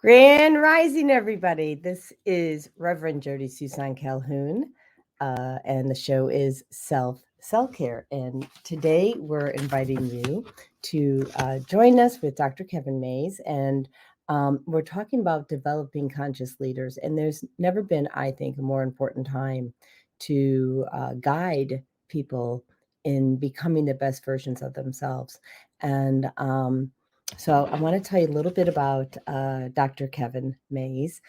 Grand Rising, everybody. This is Reverend Jody Susan Calhoun, and the show is Self-Care. And today we're inviting you to join us with Dr. Kevin Mays, and we're talking about developing conscious leaders. And there's never been, I think, a more important time to guide people in becoming the best versions of themselves. And so I want to tell you a little bit about Dr. Kevin Mays.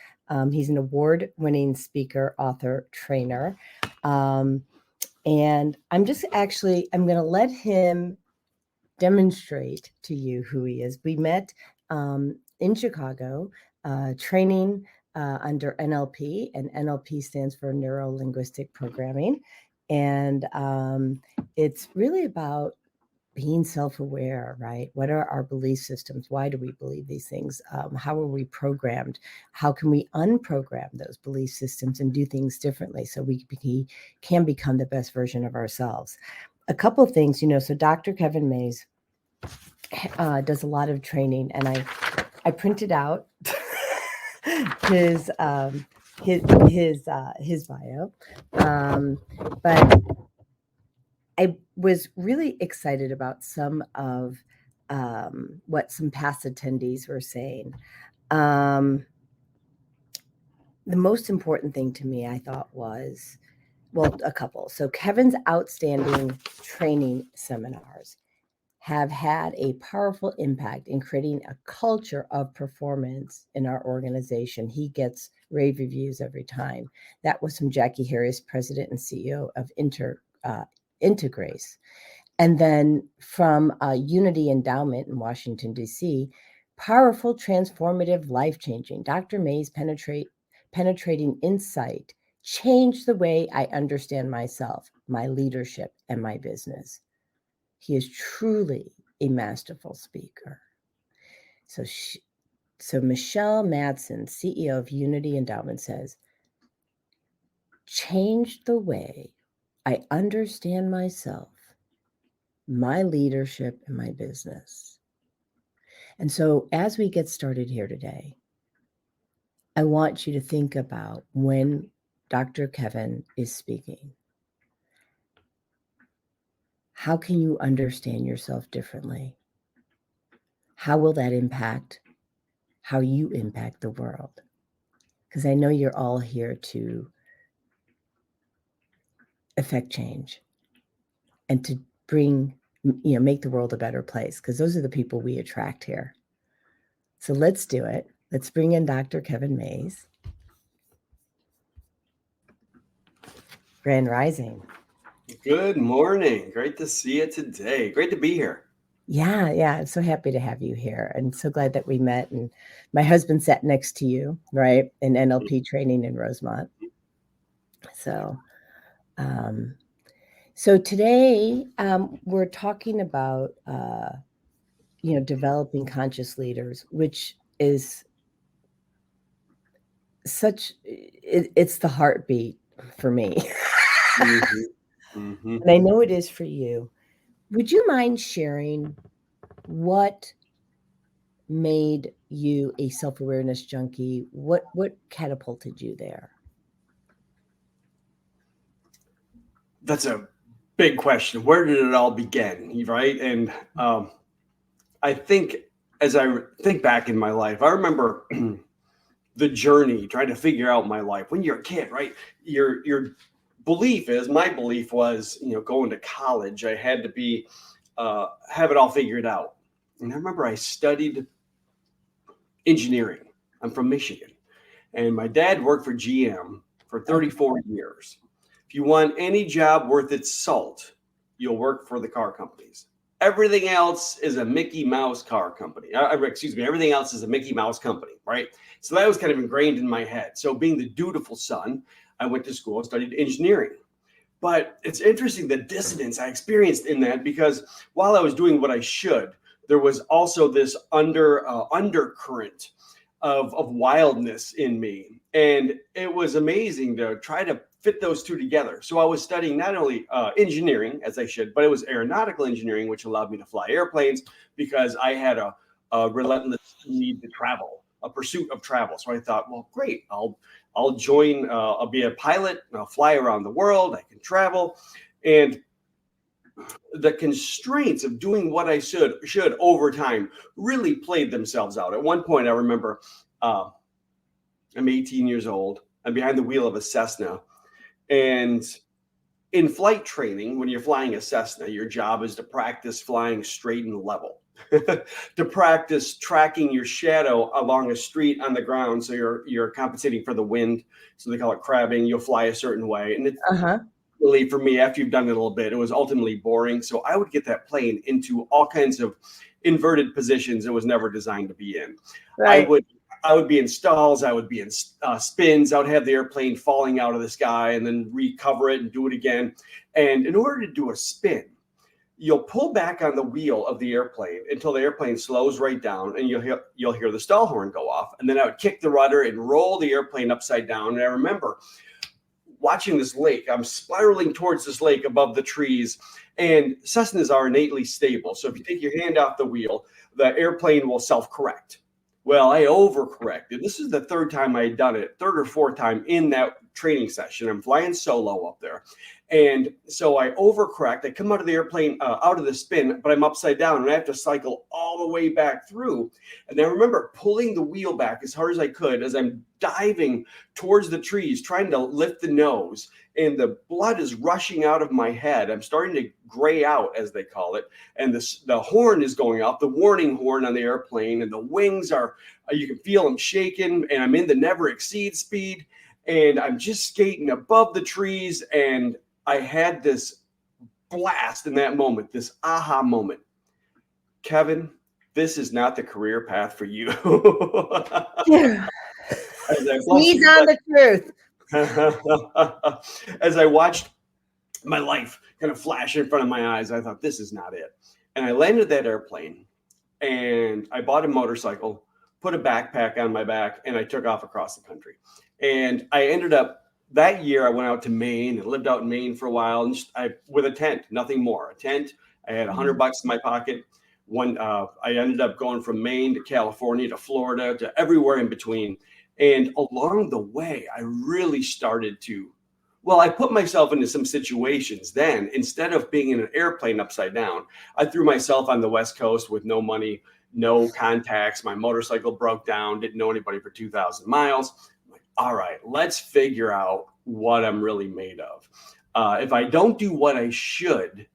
He's an award-winning speaker, author, trainer. And I'm going to let him demonstrate to you who he is. We met in Chicago, training under NLP, and NLP stands for Neuro-Linguistic Programming. And it's really about being self-aware, right? What are our belief systems? Why do we believe these things? How are we programmed? How can we unprogram those belief systems and do things differently so we can become the best version of ourselves? A couple of things, so Dr. Kevin Mays does a lot of training, and I printed out his bio, but I was really excited about some of what some past attendees were saying. The most important thing to me, I thought, was, well, a couple. So Kevin's outstanding training seminars have had a powerful impact in creating a culture of performance in our organization. He gets rave reviews every time. That was from Jackie Harris, President and CEO of Integrace. And then from Unity Endowment in Washington, D.C., powerful, transformative, life-changing. Dr. Mays' penetrating insight changed the way I understand myself, my leadership, and my business. He is truly a masterful speaker. So Michelle Madsen, CEO of Unity Endowment, says, changed the way I understand myself, my leadership, and my business. And so as we get started here today, I want you to think about when Dr. Kevin is speaking. How can you understand yourself differently? How will that impact how you impact the world? Because I know you're all here to affect change and to make the world a better place, because those are the people we attract here. So let's do it. Let's bring in Dr. Kevin Mays. Grand Rising. Good morning. Great to see you today. Great to be here. Yeah. I'm so happy to have you here, and so glad that we met. And my husband sat next to you, right, in NLP training in Rosemont. So today we're talking about developing conscious leaders, which is it's the heartbeat for me. And I know it is for you. Would you mind sharing what made you a self-awareness junkie? What catapulted you there? That's a big question. Where did it all begin, right? And I think as I think back in my life, I remember the journey, trying to figure out my life. When you're a kid, right? Your my belief was, going to college, I had to be have it all figured out. And I remember I studied engineering. I'm from Michigan, and my dad worked for GM for 34 years. If you want any job worth its salt, you'll work for the car companies. Everything else is a Mickey Mouse car company. Everything else is a Mickey Mouse company, right? So that was kind of ingrained in my head. So being the dutiful son, I went to school and studied engineering. But it's interesting the dissonance I experienced in that, because while I was doing what I should, there was also this undercurrent of wildness in me. And it was amazing to try to fit those two together. So I was studying not only engineering, as I should, but it was aeronautical engineering, which allowed me to fly airplanes because I had a relentless need to travel, a pursuit of travel. So I thought, well, great, I'll join, I'll be a pilot, and I'll fly around the world, I can travel. And the constraints of doing what I should over time really played themselves out. At one point, I remember I'm 18 years old. I'm behind the wheel of a Cessna. And in flight training, when you're flying a Cessna, your job is to practice flying straight and level, to practice tracking your shadow along a street on the ground. So you're compensating for the wind. So they call it crabbing. You'll fly a certain way. And it's really, for me, after you've done it a little bit, it was ultimately boring. So I would get that plane into all kinds of inverted positions it was never designed to be in. Right. I would be in stalls. I would be in spins. I would have the airplane falling out of the sky and then recover it and do it again. And in order to do a spin, you'll pull back on the wheel of the airplane until the airplane slows right down, and you'll hear the stall horn go off. And then I would kick the rudder and roll the airplane upside down. And I remember watching this lake. I'm spiraling towards this lake above the trees, and Cessnas are innately stable. So if you take your hand off the wheel, the airplane will self-correct. Well, I overcorrected. This is the third time I had done it, third or fourth time in that training session. I'm flying solo up there. And so I overcorrect. I come out of the airplane, out of the spin, but I'm upside down and I have to cycle all the way back through. And I remember pulling the wheel back as hard as I could as I'm diving towards the trees, trying to lift the nose. And the blood is rushing out of my head. I'm starting to gray out, as they call it. And the horn is going off, the warning horn on the airplane. And the wings are, you can feel them shaking. And I'm in the never exceed speed. And I'm just skating above the trees. And I had this blast in that moment, this aha moment. Kevin, this is not the career path for you. He's on the truth. As I watched my life kind of flash in front of my eyes, I thought, this is not it. And I landed that airplane and I bought a motorcycle, put a backpack on my back, and I took off across the country. And I ended up, that year, I went out to Maine and lived out in Maine for a while, and with a tent, nothing more. A tent. I had $100 in my pocket. I ended up going from Maine to California to Florida to everywhere in between. And along the way, I really started to, I put myself into some situations then. Instead of being in an airplane upside down, I threw myself on the West Coast with no money, no contacts. My motorcycle broke down, didn't know anybody for 2,000 miles. All right, let's figure out what I'm really made of. If I don't do what I should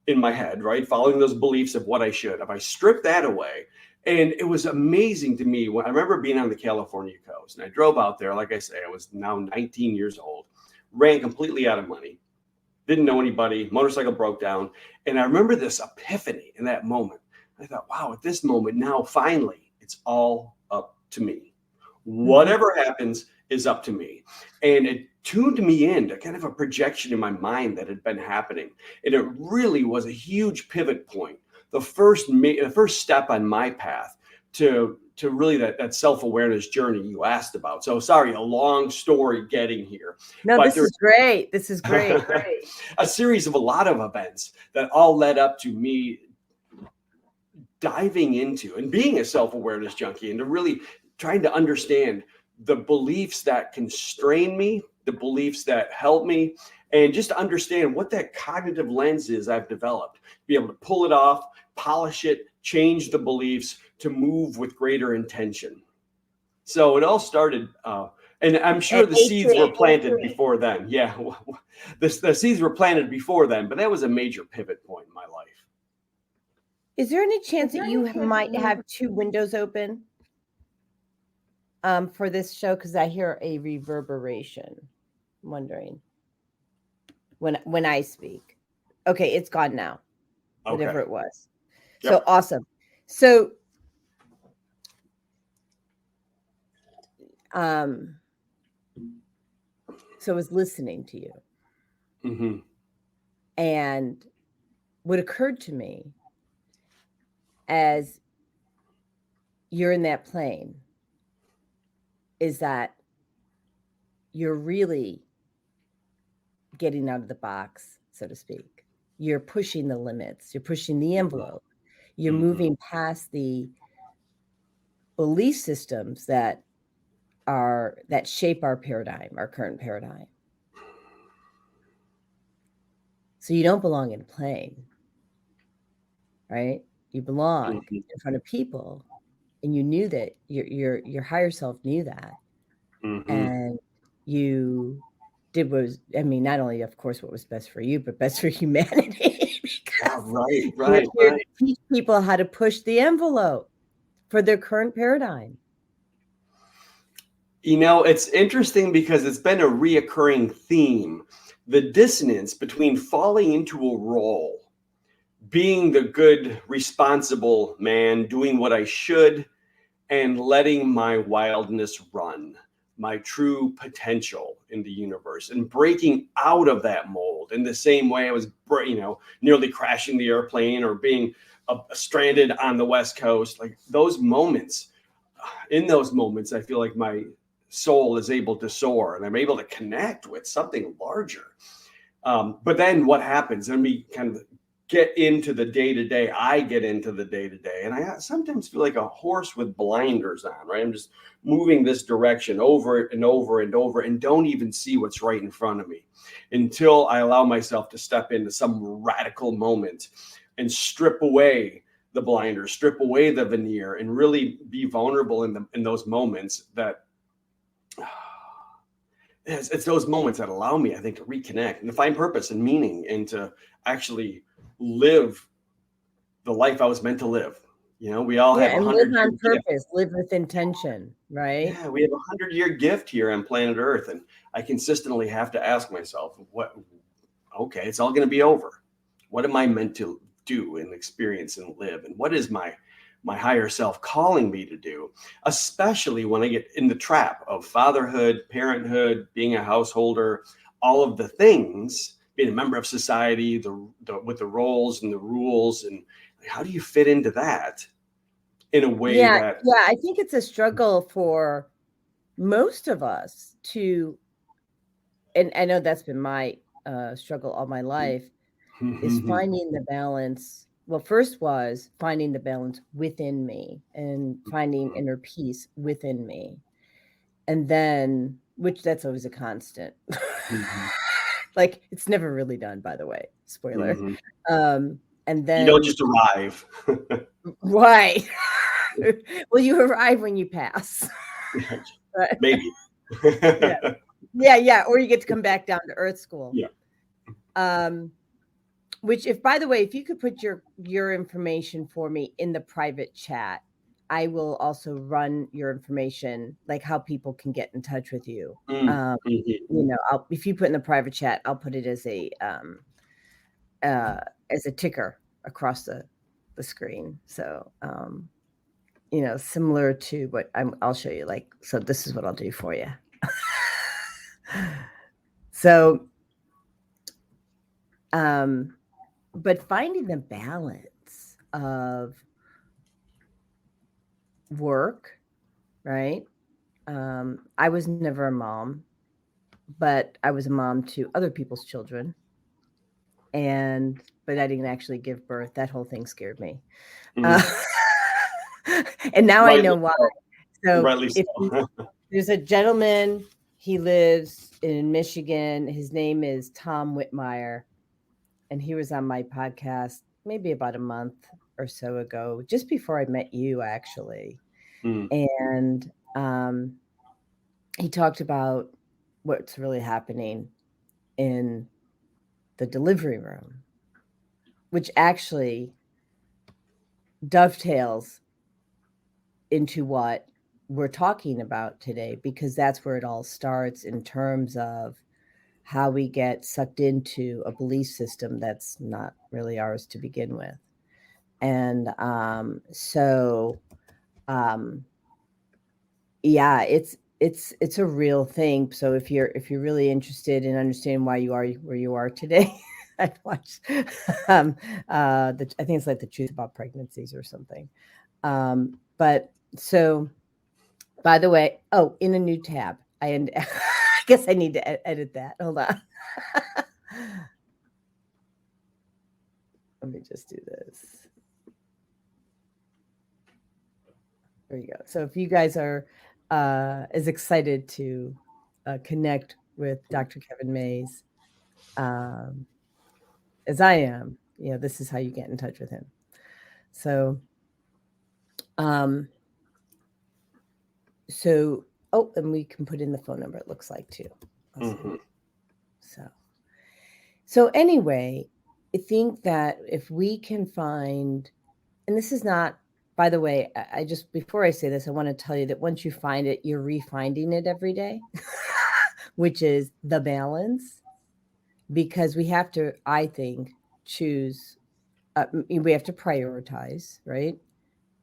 in my head, right, following those beliefs of what I should, if I strip that away, and it was amazing to me when I remember being on the California coast, and I drove out there. Like I say, I was now 19 years old, ran completely out of money, didn't know anybody, motorcycle broke down, and I remember this epiphany in that moment. I thought, wow, at this moment now, finally, it's all up to me. Whatever happens is up to me. And it tuned me into kind of a projection in my mind that had been happening. And it really was a huge pivot point. The first step on my path to really that self-awareness journey you asked about. So sorry, a long story getting here. No, but this is great. This is great. A series of a lot of events that all led up to me diving into and being a self-awareness junkie and to really trying to understand the beliefs that constrain me, the beliefs that help me, and just to understand what that cognitive lens is I've developed, be able to pull it off, polish it, change the beliefs to move with greater intention. So it all started, and I'm sure the seeds were planted before then. Yeah, the seeds were planted before then, but that was a major pivot point in my life. Is there any chance that you might have two windows open for this show? Because I hear a reverberation. I'm wondering when I speak. Okay, it's gone now. Whatever it was. Yep. So awesome. So I was listening to you. And what occurred to me as you're in that plane is that you're really getting out of the box, so to speak. You're pushing the limits, you're pushing the envelope, you're moving past the belief systems that shape our paradigm, our current paradigm. So you don't belong in a plane, right? You belong in front of people, and you knew that your higher self knew that, and you did what was, I mean, not only, of course, what was best for you, but best for humanity. Right. You're to teach people how to push the envelope for their current paradigm. You know, it's interesting because it's been a reoccurring theme. The dissonance between falling into a role, being the good, responsible man, doing what I should, and letting my wildness run, my true potential in the universe, and breaking out of that mold in the same way I was, nearly crashing the airplane or being stranded on the West Coast. Like those moments, in those moments, I feel like my soul is able to soar and I'm able to connect with something larger. But then what happens? Then we kind of get into the day-to-day. I get into the day-to-day, and I sometimes feel like a horse with blinders on, right? I'm just moving this direction over and over and over and don't even see what's right in front of me until I allow myself to step into some radical moment and strip away the blinders, strip away the veneer, and really be vulnerable in those moments that it's those moments that allow me, I think, to reconnect and to find purpose and meaning and to actually live the life I was meant to live. You know, we all have and live on purpose, live with intention, right? Yeah, we have 100-year gift here on planet Earth, and I consistently have to ask myself, okay, it's all going to be over. What am I meant to do and experience and live? And what is my higher self calling me to do, especially when I get in the trap of fatherhood, parenthood, being a householder, all of the things, being a member of society, with the roles and the rules, and how do you fit into that in a way that... Yeah, I think it's a struggle for most of us to, and I know that's been my struggle all my life, is finding the balance. Well, first was finding the balance within me and finding inner peace within me. And then, which that's always a constant. Like it's never really done, by the way, spoiler. And then you don't just arrive. Right. Well, you arrive when you pass. Maybe. Yeah. Or you get to come back down to Earth School. Yeah. Which, if, by the way, if you could put your information for me in the private chat, I will also run your information, like how people can get in touch with you. You know, if you put in the private chat, I'll put it as a ticker across the screen. So, you know, similar to what I'll show you. Like, so this is what I'll do for you. So, but finding the balance of work, right? I was never a mom, but I was a mom to other people's children. But I didn't actually give birth. That whole thing scared me. And now I know why. So there's a gentleman, he lives in Michigan. His name is Tom Whitmire. And he was on my podcast maybe about a month or so ago, just before I met you, actually. And he talked about what's really happening in the delivery room, which actually dovetails into what we're talking about today, because that's where it all starts in terms of how we get sucked into a belief system that's not really ours to begin with. And yeah, it's a real thing. So if you're really interested in understanding why you are where you are today, I watched I think it's like The Truth About Pregnancies or something. But so, by the way, oh, in a new tab, I guess I need to edit that. Hold on. Let me just do this. There you go. So if you guys are as excited to connect with Dr. Kevin Mays as I am, this is how you get in touch with him. So, oh, and we can put in the phone number, it looks like, too. Mm-hmm. So anyway, I think that if we can find, and this is not, by the way, I just, before I say this, I want to tell you that once you find it, you're refinding it every day, which is the balance, because we have to, I think, choose, we have to prioritize, right?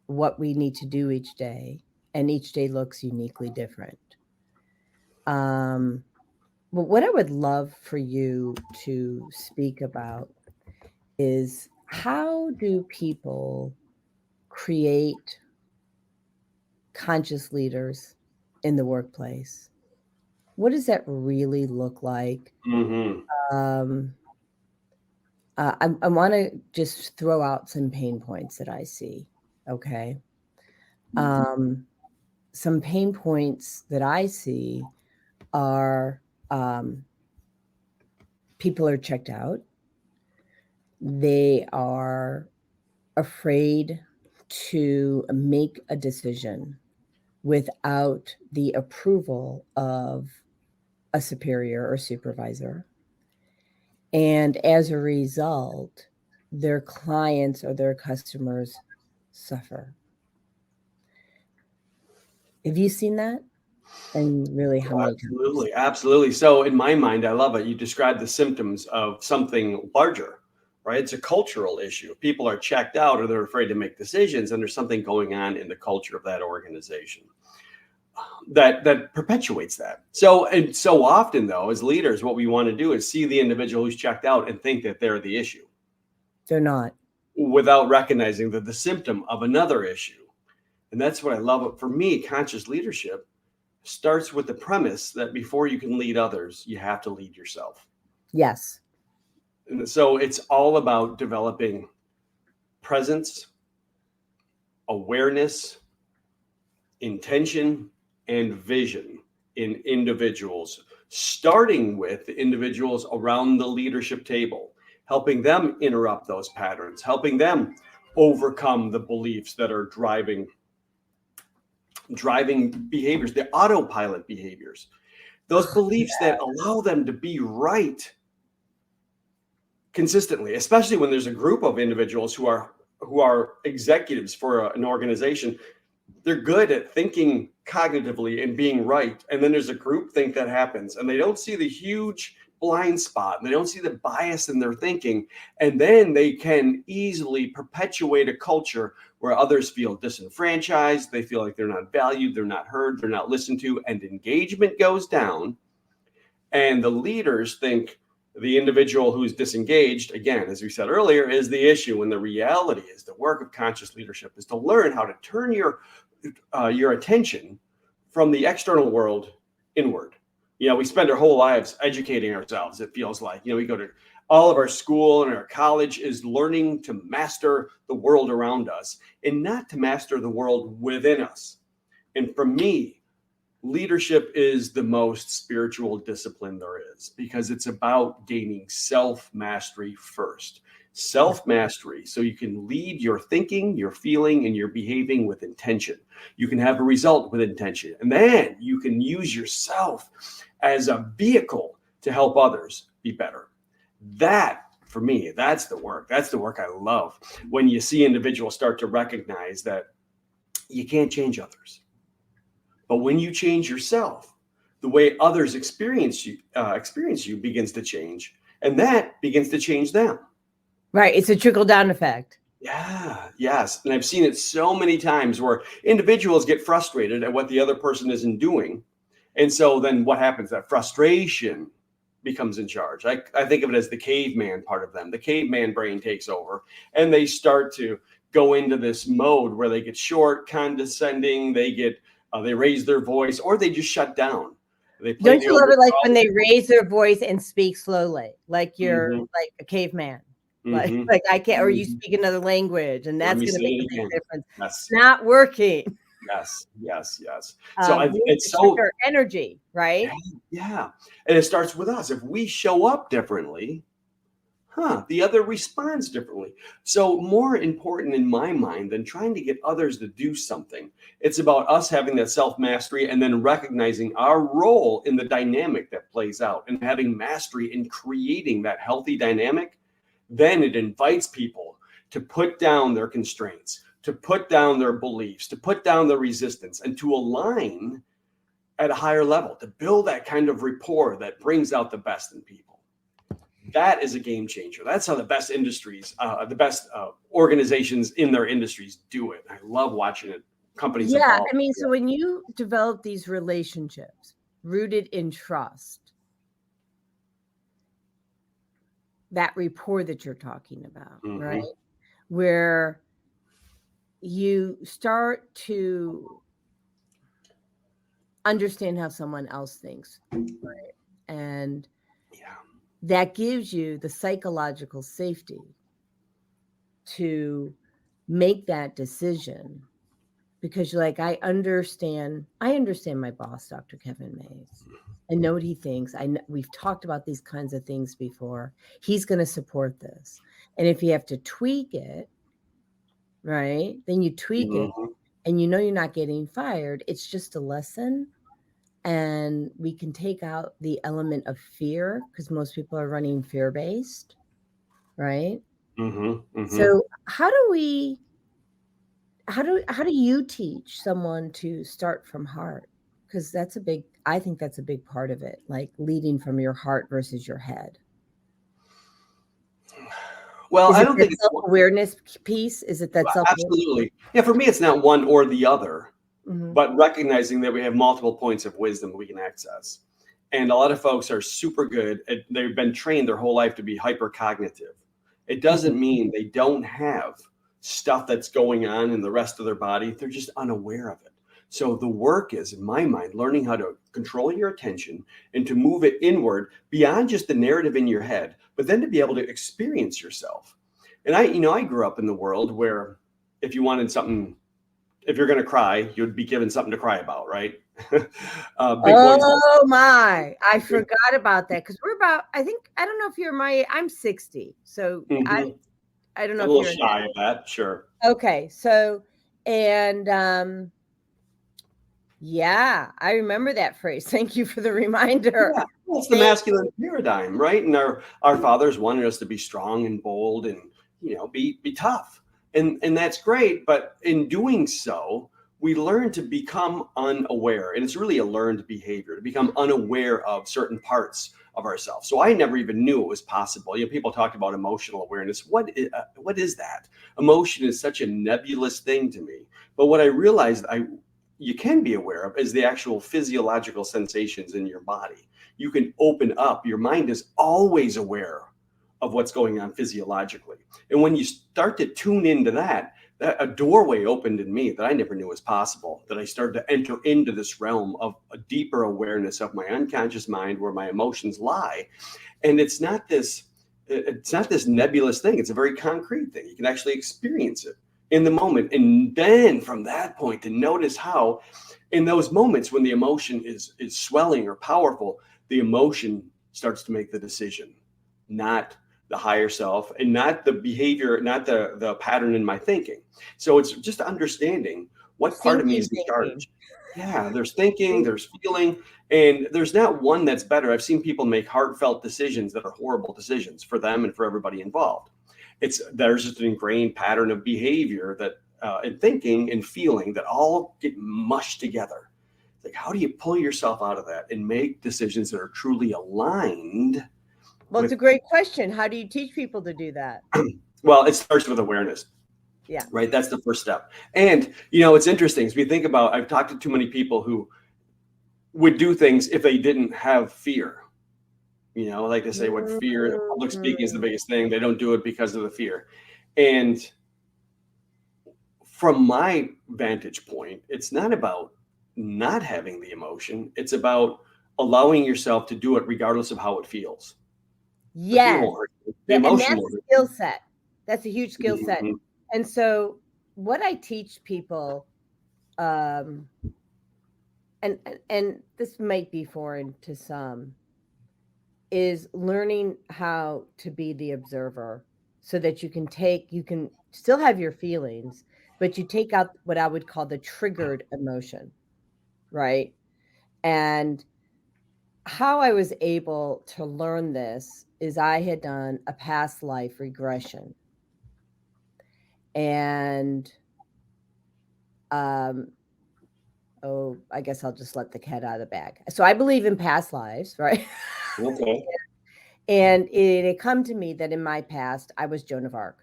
What we need to do each day, and each day looks uniquely different. But what I would love for you to speak about is, how do people create conscious leaders in the workplace? What does that really look like? Mm-hmm. I want to just throw out some pain points that I see. Okay. Some pain points that I see are people are checked out. They are afraid to make a decision without the approval of a superior or supervisor. And as a result, their clients or their customers suffer. Have you seen that? And really, how many Absolutely, times? absolutely. So in my mind, I love it. You described the symptoms of something larger, right? It's a cultural issue. People are checked out or they're afraid to make decisions, and there's something going on in the culture of that organization that perpetuates that. So often, though, as leaders, what we want to do is see the individual who's checked out and think that they're the issue. They're not. Without recognizing that the symptom of another issue. And that's what I love. For me, conscious leadership starts with the premise that before you can lead others, you have to lead yourself. Yes. And so it's all about developing presence, awareness, intention, and vision in individuals, starting with the individuals around the leadership table, helping them interrupt those patterns, helping them overcome the beliefs that are driving behaviors, the autopilot behaviors, those beliefs that allow them to be right consistently, especially when there's a group of individuals who are executives for an organization. They're good at thinking cognitively and being right. And then there's a group think that happens, and they don't see the huge blind spot, and they don't see the bias in their thinking. And then they can easily perpetuate a culture where others feel disenfranchised. They feel like they're not valued, they're not heard, they're not listened to, and engagement goes down. And the leaders think the individual who's disengaged, again, as we said earlier, is the issue. And the reality is, the work of conscious leadership is to learn how to turn your attention from the external world inward. We spend our whole lives educating ourselves. It feels like, we go to all of our school, and our college is learning to master the world around us and not to master the world within us. And for me, leadership is the most spiritual discipline there is, because it's about gaining self-mastery first. Self-mastery, so you can lead your thinking, your feeling, and your behaving with intention. You can have a result with intention, and then you can use yourself as a vehicle to help others be better. That, for me, that's the work. That's the work I love. When you see individuals start to recognize that you can't change others, but when you change yourself, the way others experience you begins to change, and that begins to change them. Right. It's a trickle-down effect. Yeah, yes. And I've seen it so many times where individuals get frustrated at what the other person isn't doing. And so then what happens? That frustration becomes in charge. I think of it as the caveman part of them. The caveman brain takes over, and they start to go into this mode where they get short, condescending, they raise their voice, or they just shut down. They play. Don't you love it, like when they raise their voice and speak slowly, like you're like a caveman, like I can't, or you speak another language, and that's going to make a big difference. It's not working. Yes. So it's so energy, right? Yeah, and it starts with us. If we show up differently, the other responds differently. So more important in my mind than trying to get others to do something, it's about us having that self-mastery and then recognizing our role in the dynamic that plays out and having mastery in creating that healthy dynamic. Then it invites people to put down their constraints, to put down their beliefs, to put down the resistance, and to align at a higher level, to build that kind of rapport that brings out the best in people. That is a game changer. That's how the best industries, the best organizations in their industries do it. I love watching it. Companies. Yeah, evolve. I mean, so when you develop these relationships rooted in trust, that rapport that you're talking about, right? Where you start to understand how someone else thinks, right? And that gives you the psychological safety to make that decision, because you're like, I understand my boss, Dr. Kevin Mays. I know what he thinks. We've talked about these kinds of things before. He's going to support this. And if you have to tweak it, right, then you tweak it, and you know you're not getting fired. It's just a lesson. And we can take out the element of fear, because most people are running fear-based, right? So how do you teach someone to start from heart? Because I think that's a big part of it, like leading from your heart versus your head. Well, I don't think it's self-awareness piece. Is it that self-awareness? Absolutely. Yeah, for me, it's not one or the other, but recognizing that we have multiple points of wisdom we can access. And a lot of folks are super good at, they've been trained their whole life to be hypercognitive. It doesn't mean they don't have stuff that's going on in the rest of their body. They're just unaware of it. So the work is, in my mind, learning how to control your attention and to move it inward beyond just the narrative in your head, but then to be able to experience yourself. And I grew up in the world where if you wanted something, if you're going to cry, you'd be given something to cry about, right? Oh my, I forgot about that. Because I don't know if you're I'm 60. So I don't know if you're a little shy of that. Sure. Okay. So, and yeah, I remember that phrase. Thank you for the reminder. Yeah, it's the masculine paradigm, right? And our fathers wanted us to be strong and bold and, be tough. And that's great. But in doing so, we learn to become unaware. And it's really a learned behavior to become unaware of certain parts of ourselves. So I never even knew it was possible. People talk about emotional awareness. What is that? Emotion is such a nebulous thing to me. But what I realized you can be aware of is the actual physiological sensations in your body. You can open up. Your mind is always aware of what's going on physiologically. And when you start to tune into that, a doorway opened in me that I never knew was possible, that I started to enter into this realm of a deeper awareness of my unconscious mind where my emotions lie. And it's not this nebulous thing. It's a very concrete thing. You can actually experience it in the moment. And then from that point to notice how in those moments when the emotion is swelling or powerful, the emotion starts to make the decision, not the higher self and not the behavior, not the pattern in my thinking. So it's just understanding what part of me is in charge. Yeah, there's thinking, there's feeling, and there's not one that's better. I've seen people make heartfelt decisions that are horrible decisions for them and for everybody involved. There's just an ingrained pattern of behavior that and thinking and feeling that all get mushed together. It's like, how do you pull yourself out of that and make decisions that are truly aligned? Well, it's a great question. How do you teach people to do that? Well, it starts with awareness. Yeah. Right. That's the first step. And, it's interesting. As we think about, I've talked to too many people who would do things if they didn't have fear. You know, like they say, what fear, public speaking is the biggest thing. They don't do it because of the fear. And from my vantage point, it's not about not having the emotion. It's about allowing yourself to do it regardless of how it feels. The fear Yes. won't hurt you. The And emotion that's won't a hurt skill set. That's a huge skill set. Mhm. And so what I teach people, and this might be foreign to some, is learning how to be the observer so that you can still have your feelings, but you take out what I would call the triggered emotion, right? And how I was able to learn this is I had done a past life regression. And I guess I'll just let the cat out of the bag. So I believe in past lives, right? Okay. And it had come to me that in my past, I was Joan of Arc.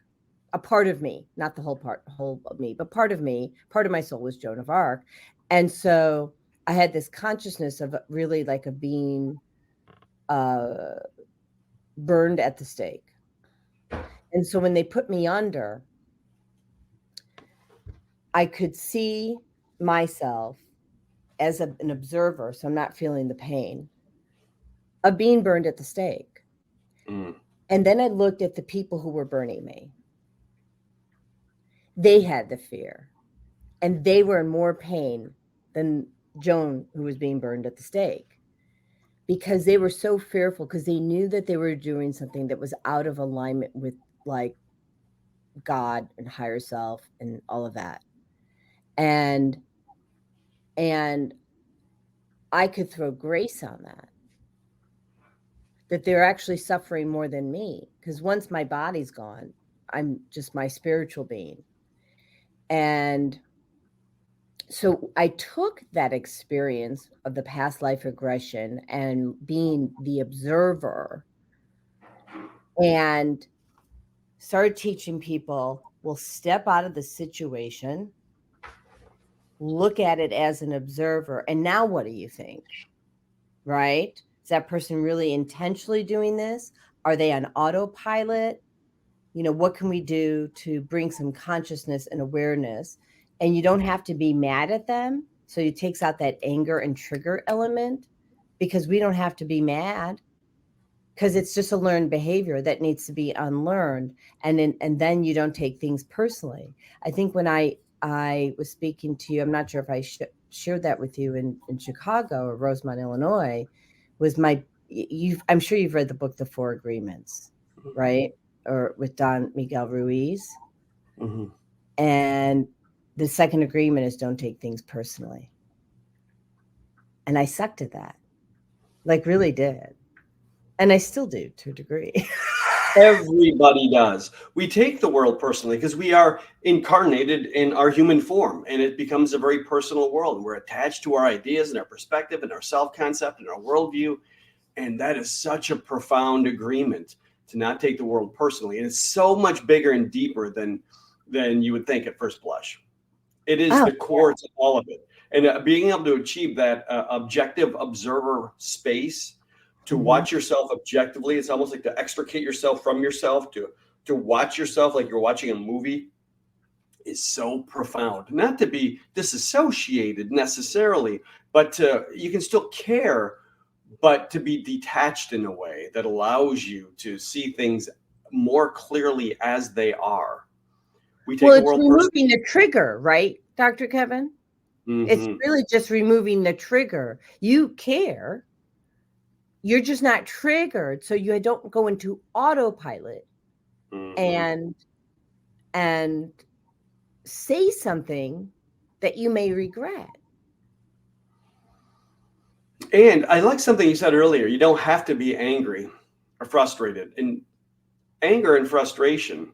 A part of me, not the whole of me, but part of me, part of my soul was Joan of Arc. And so I had this consciousness of really like of being burned at the stake. And so when they put me under, I could see myself as an observer, so I'm not feeling the pain of being burned at the stake. Mm. And then I looked at the people who were burning me. They had the fear, and they were in more pain than Joan, who was being burned at the stake, because they were so fearful, because they knew that they were doing something that was out of alignment with like God and higher self and all of that. And I could throw grace on that they're actually suffering more than me, because once my body's gone, I'm just my spiritual being. And so I took that experience of the past life regression and being the observer and started teaching people, well, step out of the situation, look at it as an observer. And now what do you think? Right? Is that person really intentionally doing this? Are they on autopilot? You know, what can we do to bring some consciousness and awareness? And you don't have to be mad at them. So it takes out that anger and trigger element, because we don't have to be mad, because it's just a learned behavior that needs to be unlearned. And then you don't take things personally. I think when I was speaking to you, I'm not sure if I shared that with you in Chicago or Rosemont, Illinois, was I'm sure you've read the book, The Four Agreements, right? Or with Don Miguel Ruiz. Mm-hmm. And the second agreement is don't take things personally. And I sucked at that, like really did. And I still do to a degree. Everybody does. We take the world personally because we are incarnated in our human form, and it becomes a very personal world. We're attached to our ideas and our perspective and our self-concept and our worldview. And that is such a profound agreement to not take the world personally. And it's so much bigger and deeper than you would think at first blush. It is the core to all of it. And being able to achieve that objective observer space, to watch yourself objectively, it's almost like to extricate yourself from yourself, to watch yourself like you're watching a movie, is so profound. Not to be disassociated necessarily, but you can still care, but to be detached in a way that allows you to see things more clearly as they are. We take the It's world removing the trigger, right, Dr. Kevin? Mm-hmm. It's really just removing the trigger. You care. You're just not triggered, so you don't go into autopilot and say something that you may regret. And I like something you said earlier. You don't have to be angry or frustrated. And anger and frustration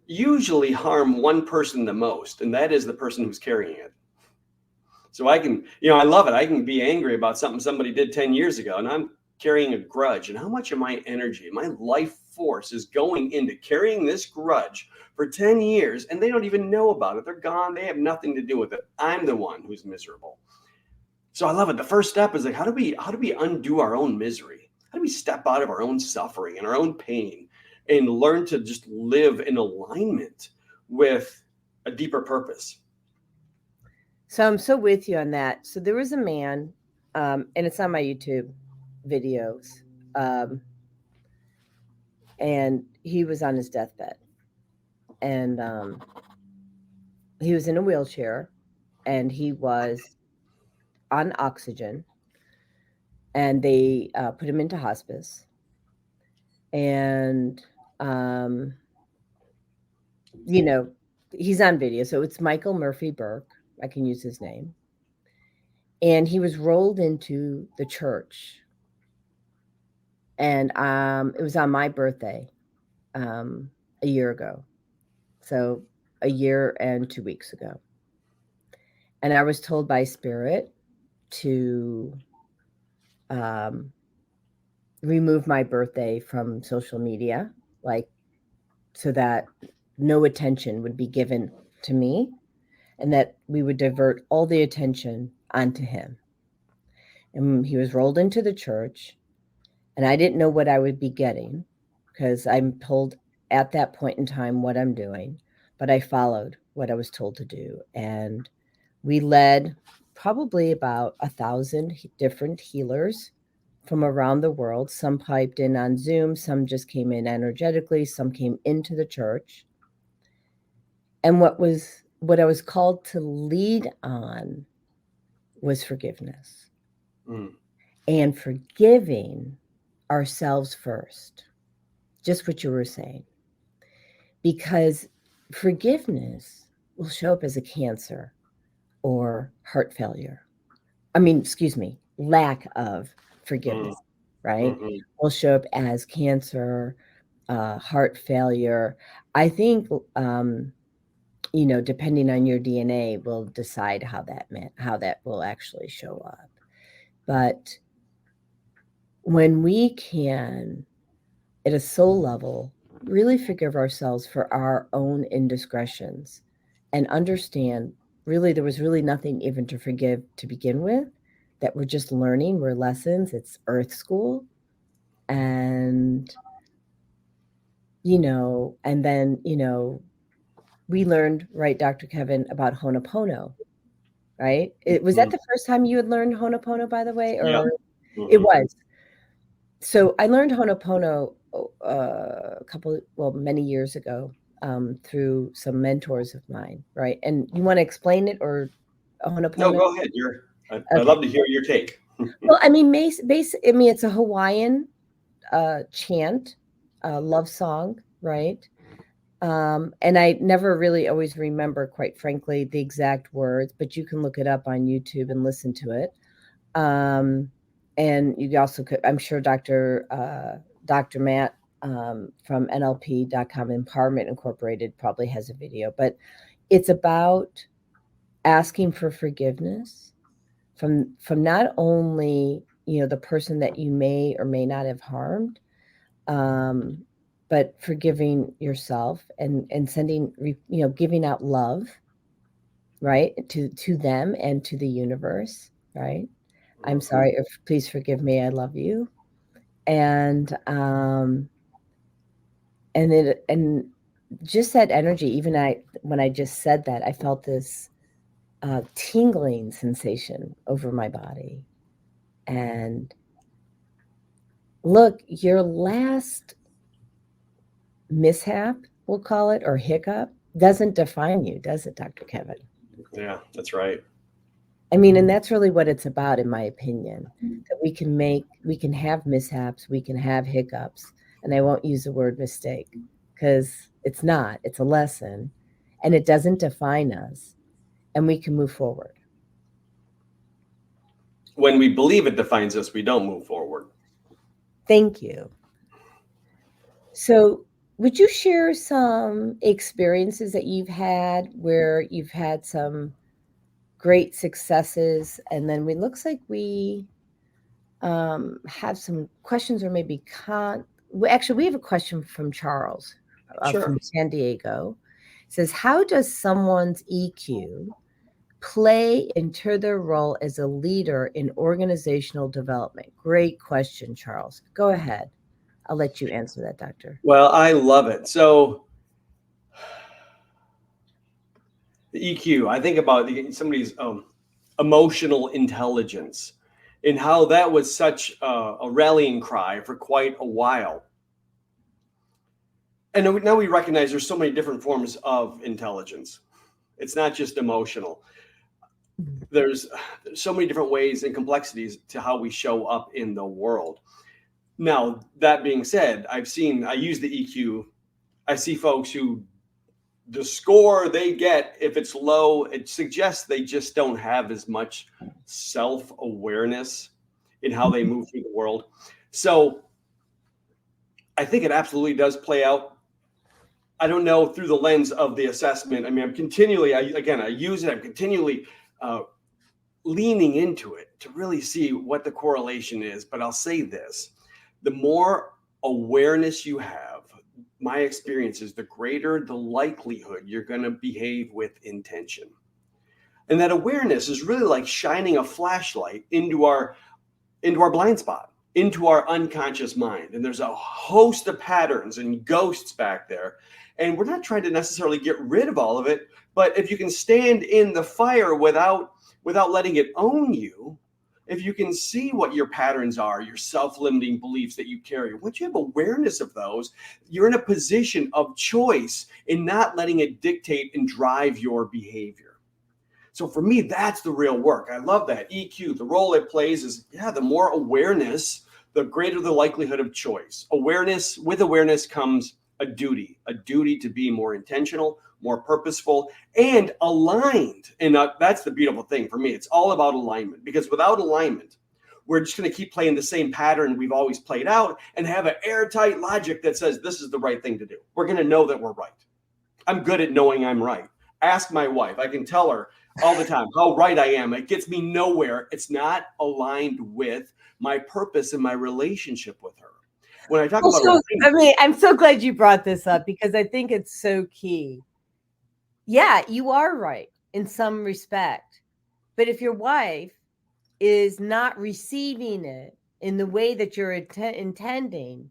usually harm one person the most, and that is the person who's carrying it. So I can, I love it. I can be angry about something somebody did 10 years ago, and I'm carrying a grudge. And how much of my energy, my life force is going into carrying this grudge for 10 years, and they don't even know about it. They're gone. They have nothing to do with it. I'm the one who's miserable. So I love it. The first step is like, how do we undo our own misery? how do we step out of our own suffering and our own pain and learn to just live in alignment with a deeper purpose? So I'm so with you on that. So there was a man, and it's on my YouTube videos, and he was on his deathbed, and he was in a wheelchair, and he was on oxygen, and they put him into hospice, and you know, he's on video, so it's Michael Murphy Burke. I can use his name. And he was rolled into the church. And it was on my birthday a year ago. So a year and 2 weeks ago. And I was told by Spirit to remove my birthday from social media, like, so that no attention would be given to me, and that we would divert all the attention onto him. And he was rolled into the church, and I didn't know what I would be getting, because I'm told at that point in time what I'm doing, but I followed what I was told to do. And we led probably about 1,000 different healers from around the world. Some piped in on Zoom, some just came in energetically, some came into the church. And what I was called to lead on was forgiveness. And forgiving ourselves first. Just what you were saying. Because forgiveness will show up as a cancer or heart failure. Lack of forgiveness, right? Will show up as cancer, heart failure. I think, depending on your DNA, will decide how that will actually show up. But when we can, at a soul level, really forgive ourselves for our own indiscretions and understand, really, there was really nothing even to forgive to begin with, that we're just learning, we're lessons, it's earth school. And, and then, we learned, right, Dr. Kevin, about Ho'oponopono, right? Was that the first time you had learned Ho'oponopono, by the way? Or yeah. It was. So I learned Ho'oponopono many years ago through some mentors of mine, right? And you want to explain it, or Ho'oponopono? No, go ahead. I'd love to hear your take. Well, it's a Hawaiian chant, love song, right? And I never really always remember, quite frankly, the exact words, but you can look it up on YouTube and listen to it. And you also could, I'm sure Dr. Matt from NLP.com, Empowerment Incorporated, probably has a video, but it's about asking for forgiveness from not only, the person that you may or may not have harmed, but forgiving yourself and sending, giving out love, right, to them and to the universe, right? I'm sorry, or please forgive me, I love you. And just that energy, even when I just said that, I felt this tingling sensation over my body. And look, your last mishap, we'll call it, or hiccup, doesn't define you, does it, Dr. Kevin? Yeah, that's right. And that's really what it's about, in my opinion, that we can have mishaps, we can have hiccups, and I won't use the word mistake, because it's not, it's a lesson, and it doesn't define us, and we can move forward. When we believe it defines us, we don't move forward. Thank you. So would you share some experiences that you've had where you've had some great successes, and then it looks like we have some questions, or maybe actually we have a question from Charles Sure. from San Diego. It says, how does someone's EQ play into their role as a leader in organizational development? Great question, Charles. Go ahead. I'll let you answer that, Doctor. Well, I love it. So the EQ, I think about somebody's emotional intelligence and how that was such a rallying cry for quite a while. And now we recognize there's so many different forms of intelligence. It's not just emotional. There's so many different ways and complexities to how we show up in the world. Now, that being said, I use the EQ. I see folks who the score they get, if it's low, it suggests they just don't have as much self-awareness in how they move through the world. So I think it absolutely does play out. I don't know through the lens of the assessment. I mean, I'm continually, I use it. I'm continually leaning into it to really see what the correlation is. But I'll say this, the more awareness you have, my experience is the greater the likelihood you're going to behave with intention. And that awareness is really like shining a flashlight into our blind spot, into our unconscious mind. And there's a host of patterns and ghosts back there. And we're not trying to necessarily get rid of all of it, but if you can stand in the fire without letting it own you, if you can see what your patterns are, your self-limiting beliefs that you carry, once you have awareness of those, you're in a position of choice in not letting it dictate and drive your behavior. So for me, that's the real work. I love that. EQ, the role it plays is, the more awareness, the greater the likelihood of choice. With awareness comes a duty to be more intentional, more purposeful, and aligned. And that's the beautiful thing for me. It's all about alignment, because without alignment, we're just going to keep playing the same pattern we've always played out and have an airtight logic that says this is the right thing to do. We're going to know that we're right. I'm good at knowing I'm right. Ask my wife. I can tell her all the time how right I am. It gets me nowhere. It's not aligned with my purpose and my relationship with her. When I talk about I'm so glad you brought this up, because I think it's so key. Yeah, you are right in some respect. But if your wife is not receiving it in the way that you're intending,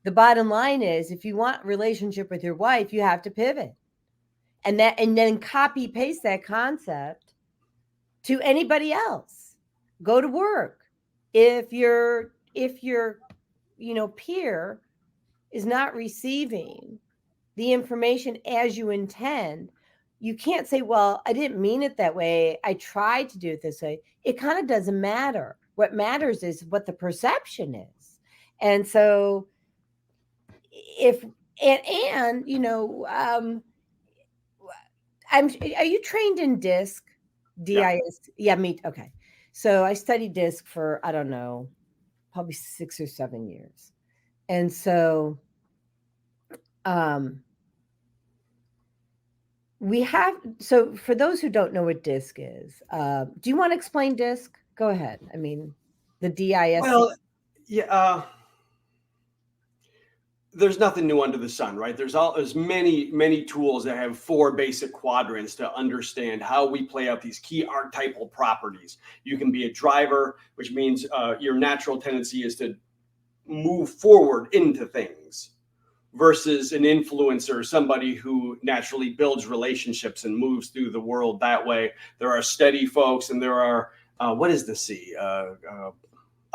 the bottom line is, if you want relationship with your wife, you have to pivot. And then copy paste that concept to anybody else. Go to work. If your peer is not receiving the information as you intend, you can't say, well, I didn't mean it that way. I tried to do it this way. It kind of doesn't matter. What matters is what the perception is. And so are you trained in DISC? DIS? Yeah, me. Okay. So I studied DISC for, I don't know, probably 6 or 7 years. And so for those who don't know what DISC is, do you want to explain DISC? Go ahead. I mean, the DIS. Well, yeah. There's nothing new under the sun, right? There's many tools that have 4 basic quadrants to understand how we play out these key archetypal properties. You can be a driver, which means your natural tendency is to move forward into things, versus an influencer, somebody who naturally builds relationships and moves through the world that way. There are steady folks, and there are what is the C?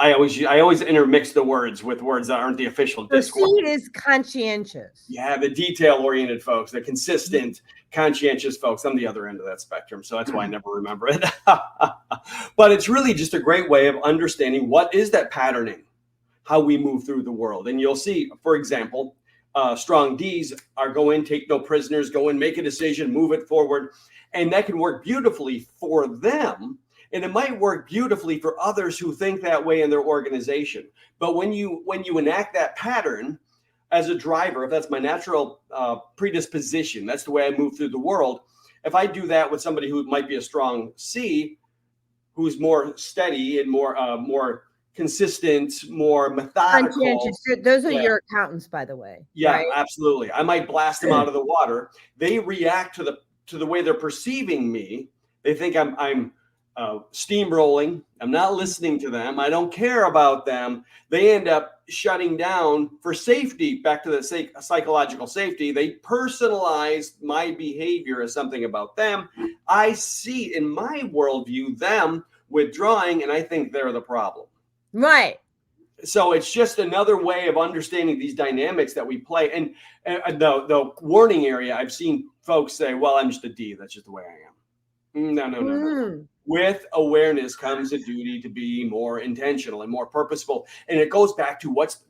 I always intermix the words with words that aren't the official DISC. C is conscientious. Yeah, the detail-oriented folks, the consistent, conscientious folks. I'm the other end of that spectrum, so that's why I never remember it. But it's really just a great way of understanding what is that patterning, how we move through the world. And you'll see, for example, strong Ds are go in, take no prisoners, go in, make a decision, move it forward. And that can work beautifully for them. And it might work beautifully for others who think that way in their organization. But when you enact that pattern as a driver, if that's my natural predisposition, that's the way I move through the world. If I do that with somebody who might be a strong C, who's more steady and more consistent, more methodical. Those are your accountants, by the way. Yeah, right? Absolutely. I might blast them out of the water. They react to the way they're perceiving me. They think I'm steamrolling. I'm not listening to them. I don't care about them. They end up shutting down for safety. Back to the psychological safety. They personalize my behavior as something about them. I see in my worldview them withdrawing, and I think they're the problem. Right. So it's just another way of understanding these dynamics that we play. And the warning area, I've seen folks say, well, I'm just a D. That's just the way I am. No. With awareness comes a duty to be more intentional and more purposeful. And it goes back to what's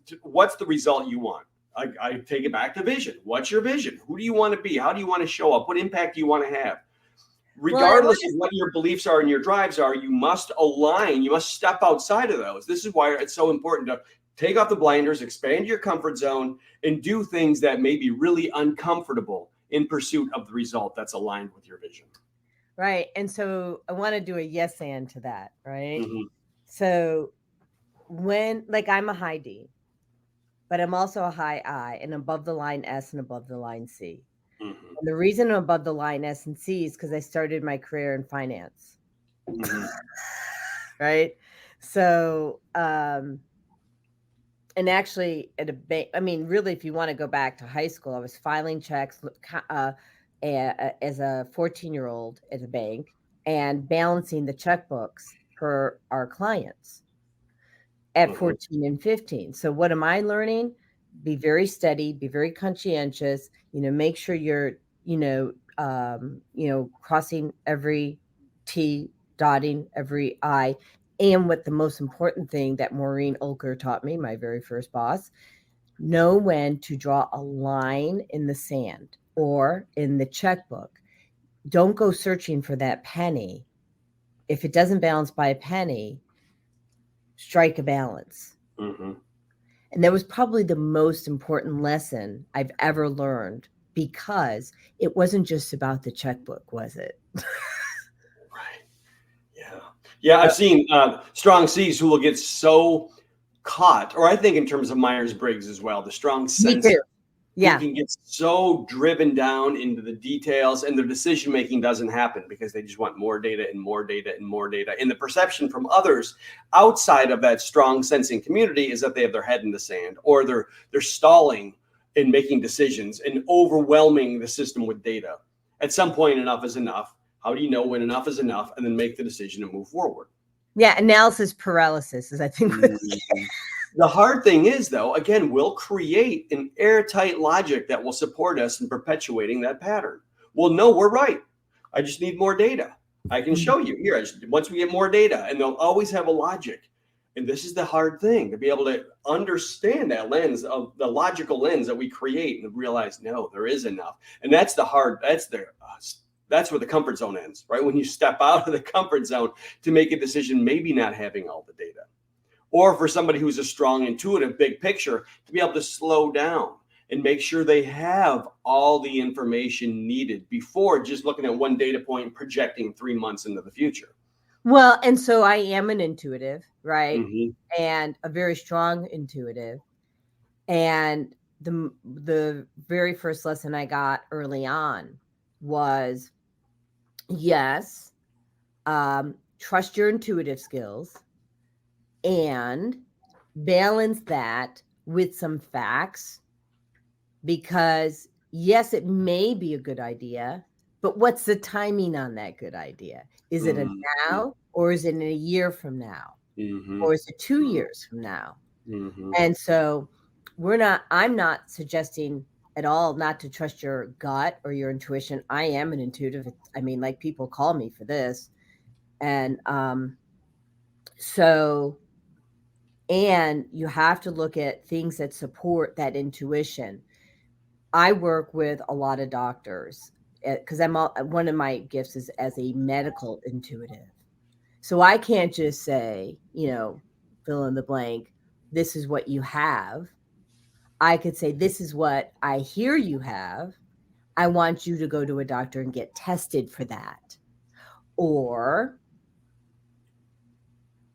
the result you want. I take it back to vision. What's your vision? Who do you want to be? How do you want to show up? What impact do you want to have? Regardless of what your beliefs are and your drives are, you must align. You must step outside of those. This is why it's so important to take off the blinders, expand your comfort zone, and do things that may be really uncomfortable in pursuit of the result that's aligned with your vision. Right. And so I want to do a yes and to that. Right. So when, like, I'm a high D, but I'm also a high I, and above the line S and above the line C. And the reason I'm above the line S and C is because I started my career in finance. Right. So, and actually at a bank, I mean, really, if you want to go back to high school, I was filing checks as a 14-year-old at a bank and balancing the checkbooks for our clients at 14 and 15. So what am I learning? Be very steady, be very conscientious, make sure you're, crossing every T, dotting every I. And what the most important thing that Maureen Olker taught me, my very first boss, know when to draw a line in the sand or in the checkbook. Don't go searching for that penny. If it doesn't balance by a penny, strike a balance. And that was probably the most important lesson I've ever learned, because it wasn't just about the checkbook, was it? Right. Yeah. Yeah. I've seen strong C's who will get so caught, or I think in terms of Myers-Briggs as well, the strong sense. Yeah. Who can get so driven down into the details, and their decision making doesn't happen because they just want more data and more data and more data. And the perception from others outside of that strong sensing community is that they have their head in the sand, or they're stalling in making decisions and overwhelming the system with data. At some point, enough is enough. How do you know when enough is enough, and then make the decision and move forward? Yeah, analysis paralysis is, I think, the hard thing is, though, again, we'll create an airtight logic that will support us in perpetuating that pattern. Well, no, we're right. I just need more data. I can show you here. Once we get more data, and they'll always have a logic. And this is the hard thing, to be able to understand that lens of the logical lens that we create and realize, no, there is enough. And that's where the comfort zone ends, right? When you step out of the comfort zone to make a decision, maybe not having all the data. Or for somebody who's a strong, intuitive, big picture, to be able to slow down and make sure they have all the information needed before just looking at one data point and projecting 3 months into the future. Well, and so I am an intuitive, right? And a very strong intuitive. And the very first lesson I got early on was, yes, trust your intuitive skills and balance that with some facts, because yes, it may be a good idea, but what's the timing on that good idea? Is it a now, or is it in a year from now? Or is it 2 years from now? And so I'm not suggesting at all not to trust your gut or your intuition. I am an intuitive. I mean, like, people call me for this. And and you have to look at things that support that intuition. I work with a lot of doctors because one of my gifts is as a medical intuitive. So I can't just say, fill in the blank, this is what you have. I could say, this is what I hear you have. I want you to go to a doctor and get tested for that. Or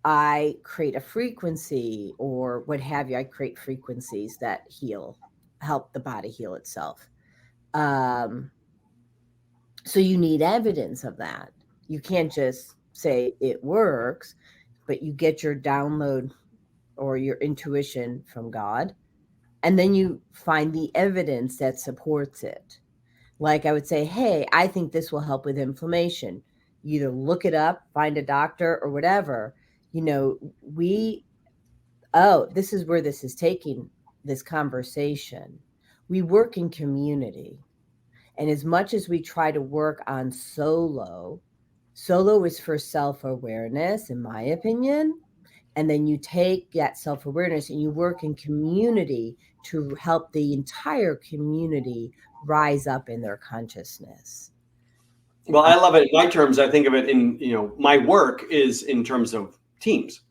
I create a frequency, or what have you. I create frequencies that help the body heal itself. So you need evidence of that. You can't just say it works, but you get your download or your intuition from God, and then you find the evidence that supports it. Like I would say, hey, I think this will help with inflammation. You either look it up, find a doctor or whatever. This is where this is taking this conversation. We work in community. And as much as we try to work on solo is for self-awareness, in my opinion. And then you take that self-awareness and you work in community to help the entire community rise up in their consciousness. Well, I love it. In my terms, I think of it in, my work is in terms of teams,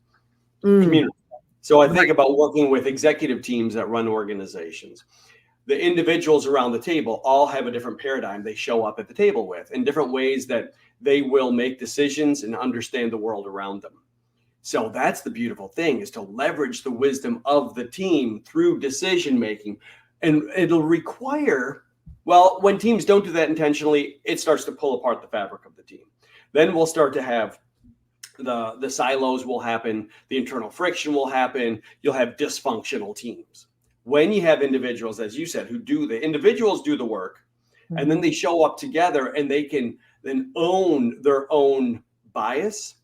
community. So I think about working with executive teams that run organizations. The individuals around the table all have a different paradigm they show up at the table with, and different ways that they will make decisions and understand the world around them. So that's the beautiful thing, is to leverage the wisdom of the team through decision making. And it'll require, well, when teams don't do that intentionally, it starts to pull apart the fabric of the team. Then we'll start to have the silos will happen, the internal friction will happen, you'll have dysfunctional teams. When you have individuals, as you said, the individuals do the work, and then they show up together and they can then own their own bias,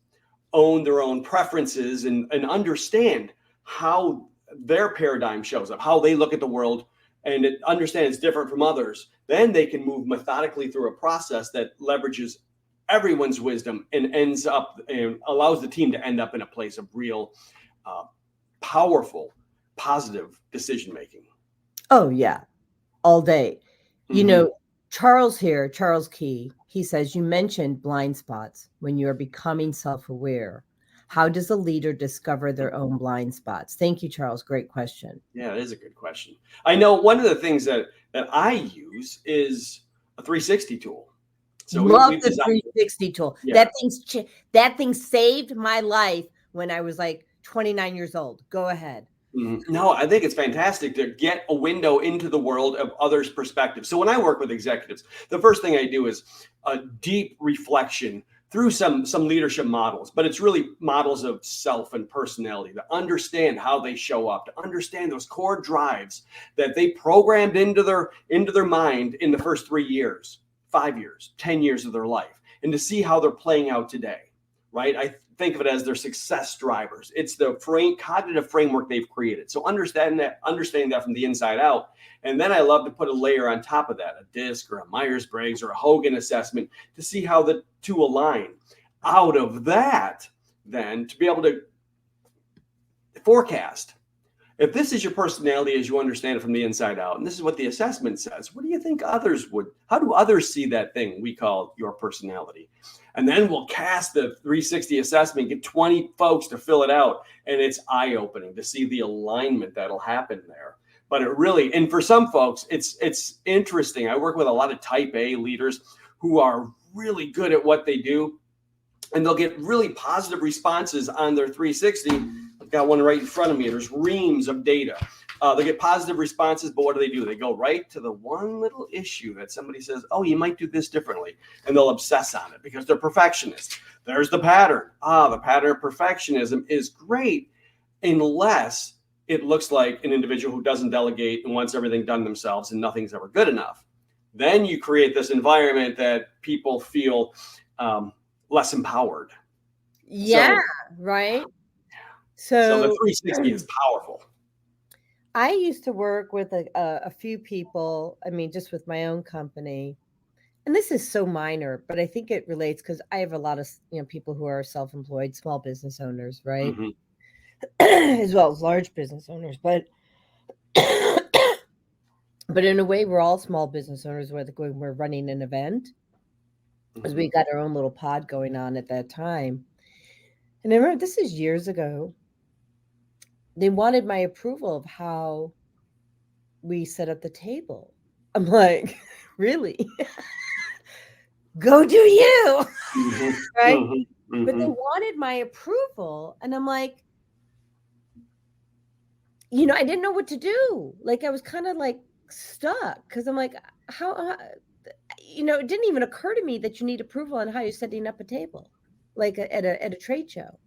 own their own preferences, and understand how their paradigm shows up, how they look at the world, and understand it's different from others. Then they can move methodically through a process that leverages everyone's wisdom and ends up and allows the team to end up in a place of real, powerful, positive decision making. Oh yeah, all day. Charles Key, he says, you mentioned blind spots when you are becoming self-aware. How does a leader discover their own blind spots? Thank you, Charles. Great question. Yeah, it is a good question. I know one of the things that I use is a 360 tool. So love the 360 tool. Yeah. That thing saved my life when I was like 29 years old. Go ahead. No, I think it's fantastic to get a window into the world of others' perspectives. So when I work with executives, the first thing I do is a deep reflection through some leadership models, but it's really models of self and personality, to understand how they show up, to understand those core drives that they programmed into their mind in the first 3 years, 5 years, 10 years of their life, and to see how they're playing out today, right? I think of it as their success drivers. It's the cognitive framework they've created. So understanding that from the inside out. And then I love to put a layer on top of that, a DISC or a Myers-Briggs or a Hogan assessment, to see how the two align. Out of that, then, to be able to forecast, if this is your personality as you understand it from the inside out, and this is what the assessment says, what do you think how do others see that thing we call your personality? And then we'll cast the 360 assessment, get 20 folks to fill it out. And it's eye-opening to see the alignment that'll happen there. But it really, and for some folks, it's interesting. I work with a lot of type A leaders who are really good at what they do, and they'll get really positive responses on their 360. I've got one right in front of me. There's reams of data. They get positive responses, but what do? They go right to the one little issue that somebody says, oh, you might do this differently. And they'll obsess on it because they're perfectionists. There's the pattern. The pattern of perfectionism is great unless it looks like an individual who doesn't delegate and wants everything done themselves and nothing's ever good enough. Then you create this environment that people feel less empowered. Yeah, right. So the 360 is powerful. I used to work with a few people, just with my own company. And this is so minor, but I think it relates because I have a lot of people who are self-employed, small business owners, right? Mm-hmm. As well as large business owners. But in a way, we're all small business owners when we're running an event, because we got our own little pod going on at that time. And I remember, this is years ago, they wanted my approval of how we set up the table. I'm like, really? Go do you. Mm-hmm. Right? Mm-hmm. But they wanted my approval. And I'm like, I didn't know what to do. Like, I was kind of like stuck, because I'm like, how it didn't even occur to me that you need approval on how you're setting up a table, like at a trade show.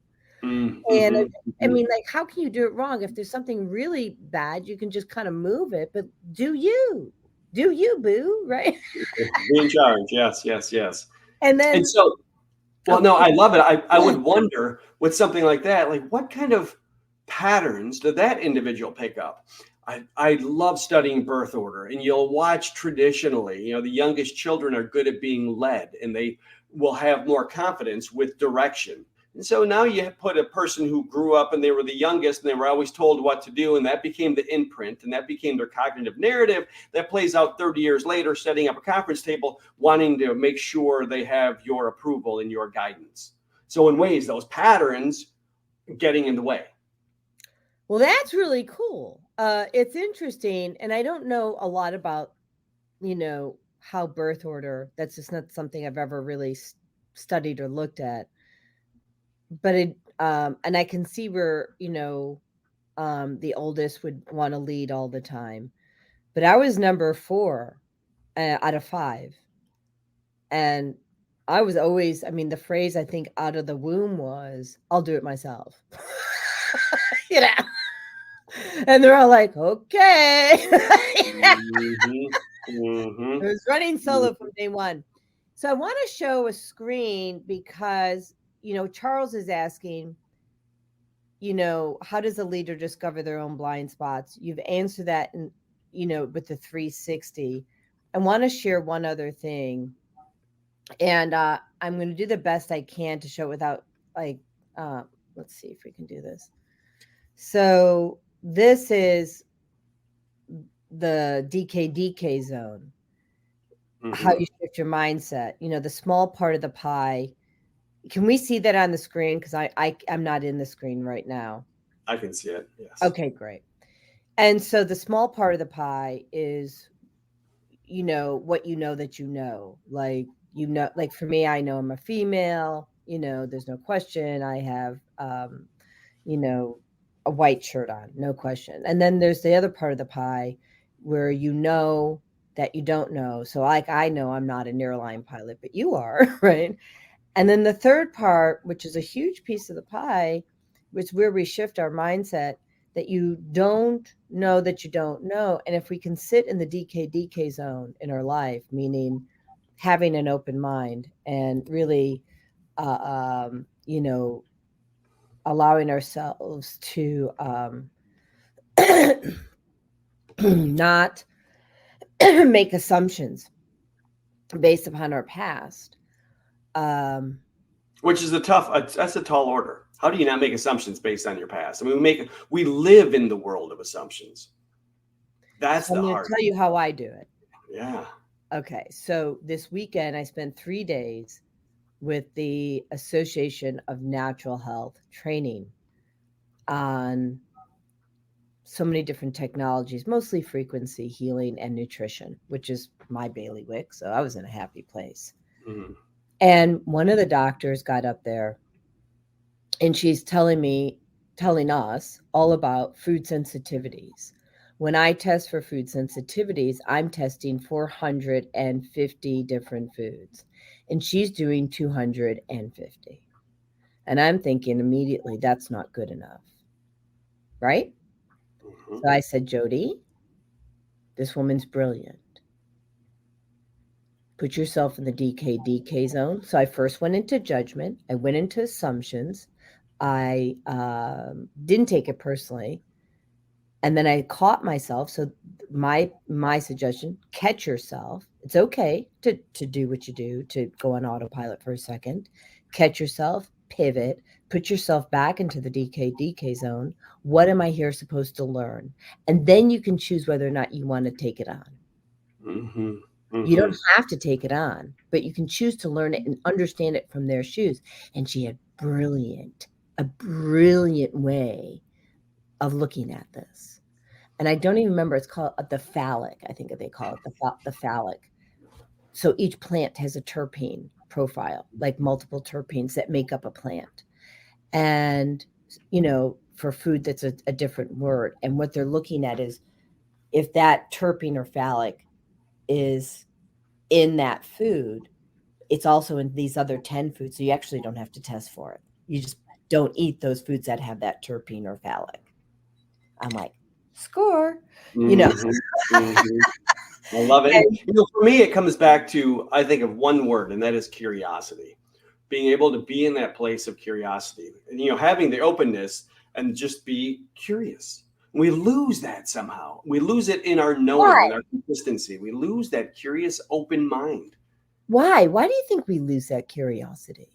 And I mean, like, how can you do it wrong? If there's something really bad, you can just kind of move it, but do you, boo, right? Be in charge. Yes. And then, And so, well, oh, no, I love it. I would wonder with something like that, like what kind of patterns did that individual pick up? I love studying birth order, and you'll watch traditionally, the youngest children are good at being led, and they will have more confidence with direction. And so now you put a person who grew up and they were the youngest and they were always told what to do, and that became the imprint and that became their cognitive narrative that plays out 30 years later, setting up a conference table, wanting to make sure they have your approval and your guidance. So in ways, those patterns getting in the way. well, that's really cool. It's interesting, and I don't know a lot about, how birth order. That's just not something I've ever really studied or looked at. But and I can see where the oldest would want to lead all the time. But I was number 4 out of 5, and I was always. I mean, the phrase I think out of the womb was, "I'll do it myself." you know. And they're all like, okay. I was running solo from day one. So I want to show a screen because, Charles is asking, how does a leader discover their own blind spots? You've answered that in, with the 360. I want to share one other thing. And I'm going to do the best I can to show it without let's see if we can do this. So this is the DK zone, how you shift your mindset, the small part of the pie. Can we see that on the screen? Because I'm not in the screen right now. I can see it, yes. Okay, great. And so the small part of the pie is, what that like for me, I know I'm a female, there's no question. I have, a white shirt on, no question. And then there's the other part of the pie where that you don't know. So like, I know I'm not an airline pilot, but you are, right? And then the third part, which is a huge piece of the pie, which is where we shift our mindset, that you don't know that you don't know. And if we can sit in the DK zone in our life, meaning having an open mind and really, allowing ourselves to not make assumptions based upon our past. Which is that's a tall order. How do you not make assumptions based on your past? I mean, we live in the world of assumptions. That's the hard. I'm going to tell you how I do it. Yeah. Okay. So this weekend, I spent 3 days with the Association of Natural Health training on so many different technologies, mostly frequency healing and nutrition, which is my bailiwick. So I was in a happy place. Mm-hmm. And one of the doctors got up there and she's telling us all about food sensitivities. When I test for food sensitivities, I'm testing 450 different foods, and she's doing 250. And I'm thinking immediately, that's not good enough, right? Mm-hmm. So I said, Jody, this woman's brilliant. Put yourself in the DK zone. So I first went into judgment. I went into assumptions. I didn't take it personally. And then I caught myself. So my suggestion, catch yourself. It's okay to do what you do, to go on autopilot for a second. Catch yourself, pivot, put yourself back into the DK zone. What am I here supposed to learn? And then you can choose whether or not you want to take it on. Mm-hmm. Mm-hmm. You don't have to take it on, but you can choose to learn it and understand it from their shoes. And she had a brilliant way of looking at this. And I don't even remember, it's called the phallic. I think they call it the phallic. So each plant has a terpene profile, like multiple terpenes that make up a plant. And, for food, that's a different word. And what they're looking at is if that terpene or phallic is in that food, it's also in these other 10 foods. So you actually don't have to test for it. You just don't eat those foods that have that terpene or phthalic. I'm like, score, you know. I love it. And, for me, it comes back to, I think, of one word, and that is curiosity. Being able to be in that place of curiosity and, having the openness and just be curious. We lose that somehow. We lose it in our knowing, in our consistency. We lose that curious, open mind. Why? Why do you think we lose that curiosity?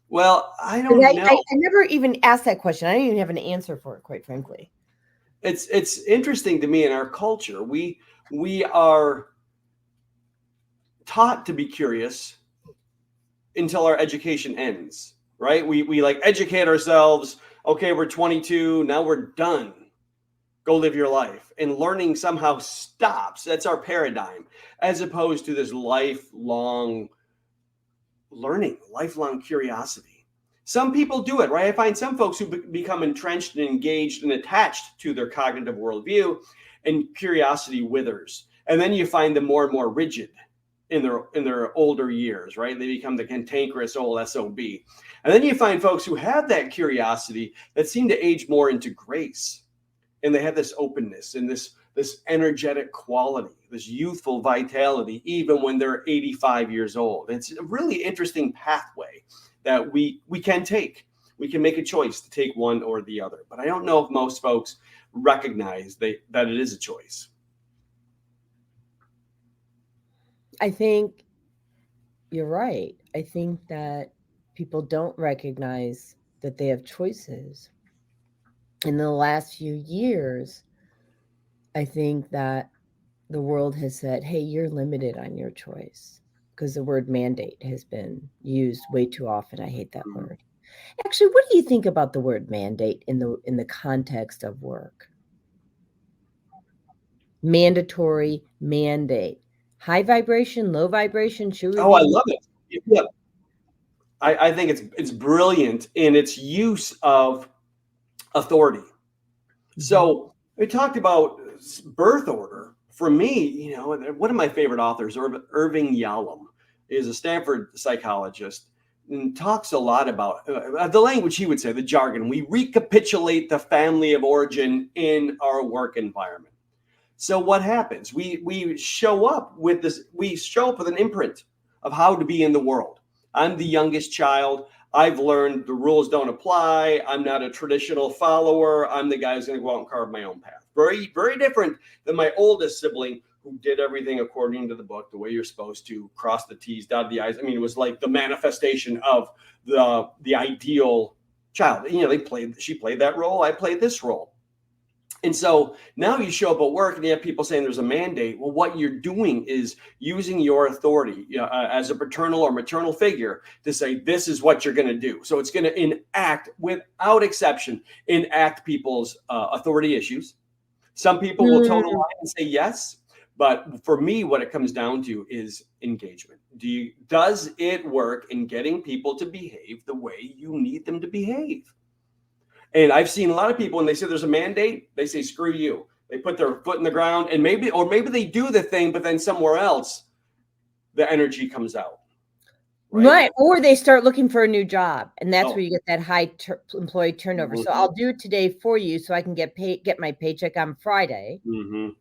Well, I don't know. I never even asked that question. I don't even have an answer for it, quite frankly. It's interesting to me in our culture. We are taught to be curious until our education ends, right? We like educate ourselves. Okay, we're 22. Now we're done. Go live your life. And learning somehow stops. That's our paradigm, as opposed to this lifelong learning, lifelong curiosity. Some people do it, right? I find some folks who become entrenched and engaged and attached to their cognitive worldview, and curiosity withers. And then you find them more and more rigid in their older years, right? They become the cantankerous old SOB. And then you find folks who have that curiosity that seem to age more into grace. And they have this openness and this energetic quality, this youthful vitality, even when they're 85 years old. It's a really interesting pathway that we can take. We can make a choice to take one or the other. But I don't know if most folks recognize that it is a choice. I think you're right. I think that people don't recognize that they have choices. In the last few years, I think that the world has said, hey, you're limited on your choice, because the word mandate has been used way too often. I hate that word. Actually, what do you think about the word mandate in the context of work? Mandatory, mandate, high vibration, low vibration. Should we I love it. Yeah. I think it's brilliant in its use of authority. Mm-hmm. So we talked about birth order. For me, one of my favorite authors, Irving Yalom, is a Stanford psychologist, and talks a lot about the language he would say, the jargon. We recapitulate the family of origin in our work environment. So what happens? We show up with this. We show up with an imprint of how to be in the world. I'm the youngest child. I've learned the rules don't apply. I'm not a traditional follower. I'm the guy who's going to go out and carve my own path. Very, very different than my oldest sibling, who did everything according to the book, the way you're supposed to, cross the T's, dot the I's. I mean, it was like the manifestation of the ideal child. She played that role. I played this role. And so now you show up at work and you have people saying there's a mandate. Well, what you're doing is using your authority as a paternal or maternal figure to say, this is what you're going to do. So it's going to enact, without exception, enact people's authority issues. Some people will toe the line and say yes. But for me, what it comes down to is engagement. Does it work in getting people to behave the way you need them to behave? And I've seen a lot of people, when they say there's a mandate, they say, screw you. They put their foot in the ground, and maybe they do the thing, but then somewhere else, the energy comes out. Right. Or they start looking for a new job. And that's where you get that high employee turnover. Mm-hmm. So I'll do it today for you so I can get my paycheck on Friday. Mm-hmm.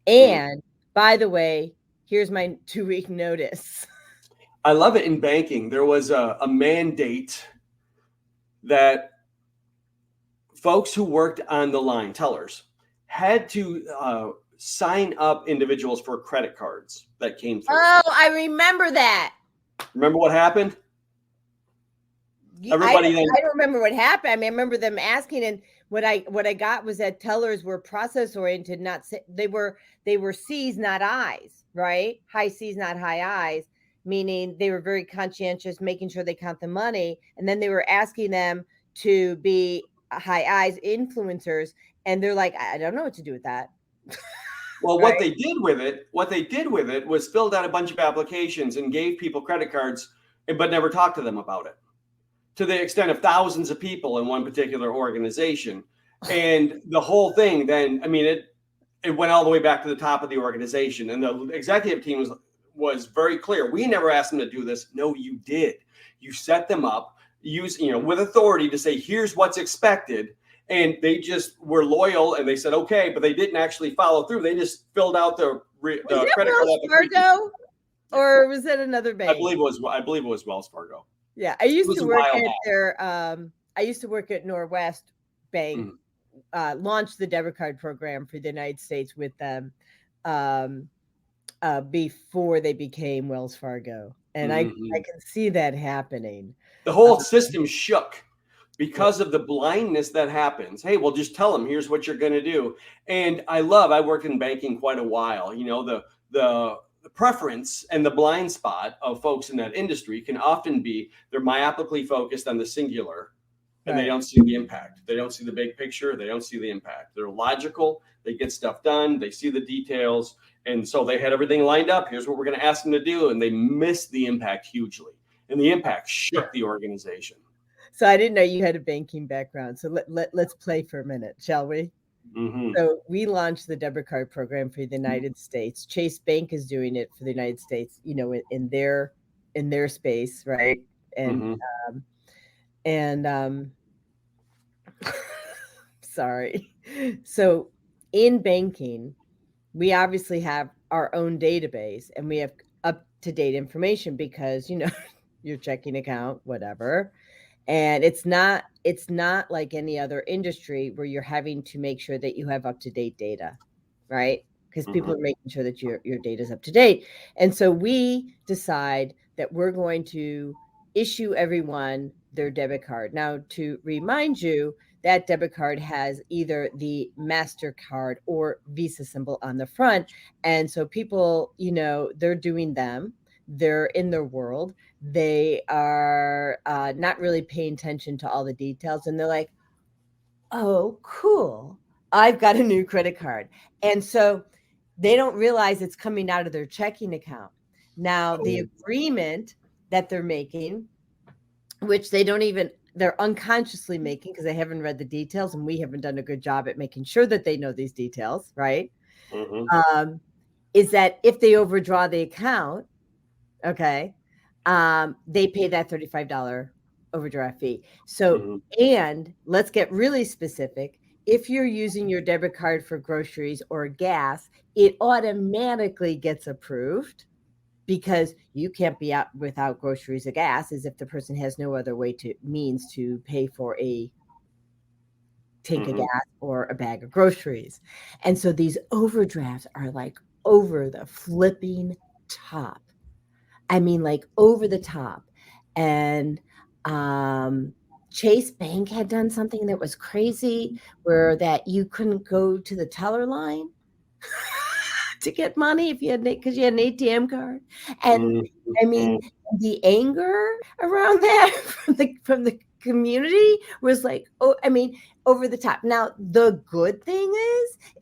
And by the way, here's my 2-week notice. I love it in banking. There was a mandate that folks who worked on the line, tellers, had to sign up individuals for credit cards that came through. Oh, I remember that. Remember what happened? I don't remember what happened. I mean, I remember them asking, and what I got was that tellers were process oriented, they were C's, not I's, right? High C's, not high I's, meaning they were very conscientious, making sure they count the money, and then they were asking them to be high I's influencers, and they're like, I don't know what to do with that. Well, right? What they did with it was filled out a bunch of applications and gave people credit cards, but never talked to them about it, to the extent of thousands of people in one particular organization. And the whole thing then, I mean, it went all the way back to the top of the organization, and the executive team was very clear. We never asked them to do this. No, you did. You set them up, with authority to say, here's what's expected. And they just were loyal and they said, okay, but they didn't actually follow through. They just filled out the credit card. Wells Fargo, or was it another bank? I believe it was Wells Fargo. Yeah, I used to work at their. I used to work at Northwest Bank. Launched the debit card program for the United States with them before they became Wells Fargo, and I can see that happening. The whole system shook because of the blindness that happens. Hey, well, just tell them, here's what you're going to do. And I worked in banking quite a while. The preference and the blind spot of folks in that industry can often be they're myopically focused on the singular and they don't see the impact. They don't see the big picture. They don't see the impact. They're logical. They get stuff done. They see the details. And so they had everything lined up. Here's what we're going to ask them to do. And they missed the impact hugely. And the impact shook the organization. So I didn't know you had a banking background. So let's play for a minute, shall we? So we launched the debit card program for the United States. Chase Bank is doing it for the United States, in their space, right? And sorry. So in banking, we obviously have our own database and we have up-to-date information because, your checking account, whatever. And it's not like any other industry where you're having to make sure that you have up-to-date data, right? Because people are making sure that your data is up to date. And so we decide that we're going to issue everyone their debit card. Now, to remind you, that debit card has either the MasterCard or Visa symbol on the front. And so people, they're doing them. They're in their world. They are not really paying attention to all the details. And they're like, oh, cool. I've got a new credit card. And so they don't realize it's coming out of their checking account. Now, the agreement that they're making, which they're unconsciously making because they haven't read the details and we haven't done a good job at making sure that they know these details, right? Is that if they overdraw the account, okay, they pay that $35 overdraft fee. So, and let's get really specific. If you're using your debit card for groceries or gas, it automatically gets approved because you can't be out without groceries or gas as if the person has no other means to pay for a tank of gas or a bag of groceries. And so these overdrafts are like over the flipping top. I mean, like over the top. And Chase Bank had done something that was crazy where that you couldn't go to the teller line to get money because you had an ATM card. And I mean, the anger around that from the community was like, over the top. Now, the good thing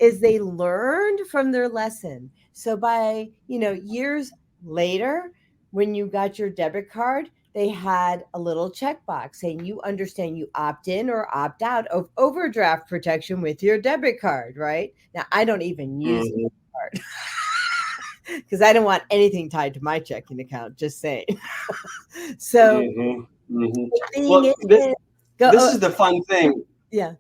is they learned from their lesson. So by, years later, when you got your debit card, they had a little checkbox saying you understand you opt in or opt out of overdraft protection with your debit card, right? Now, I don't even use the card because I don't want anything tied to my checking account, just saying. So this is the fun thing. Yeah.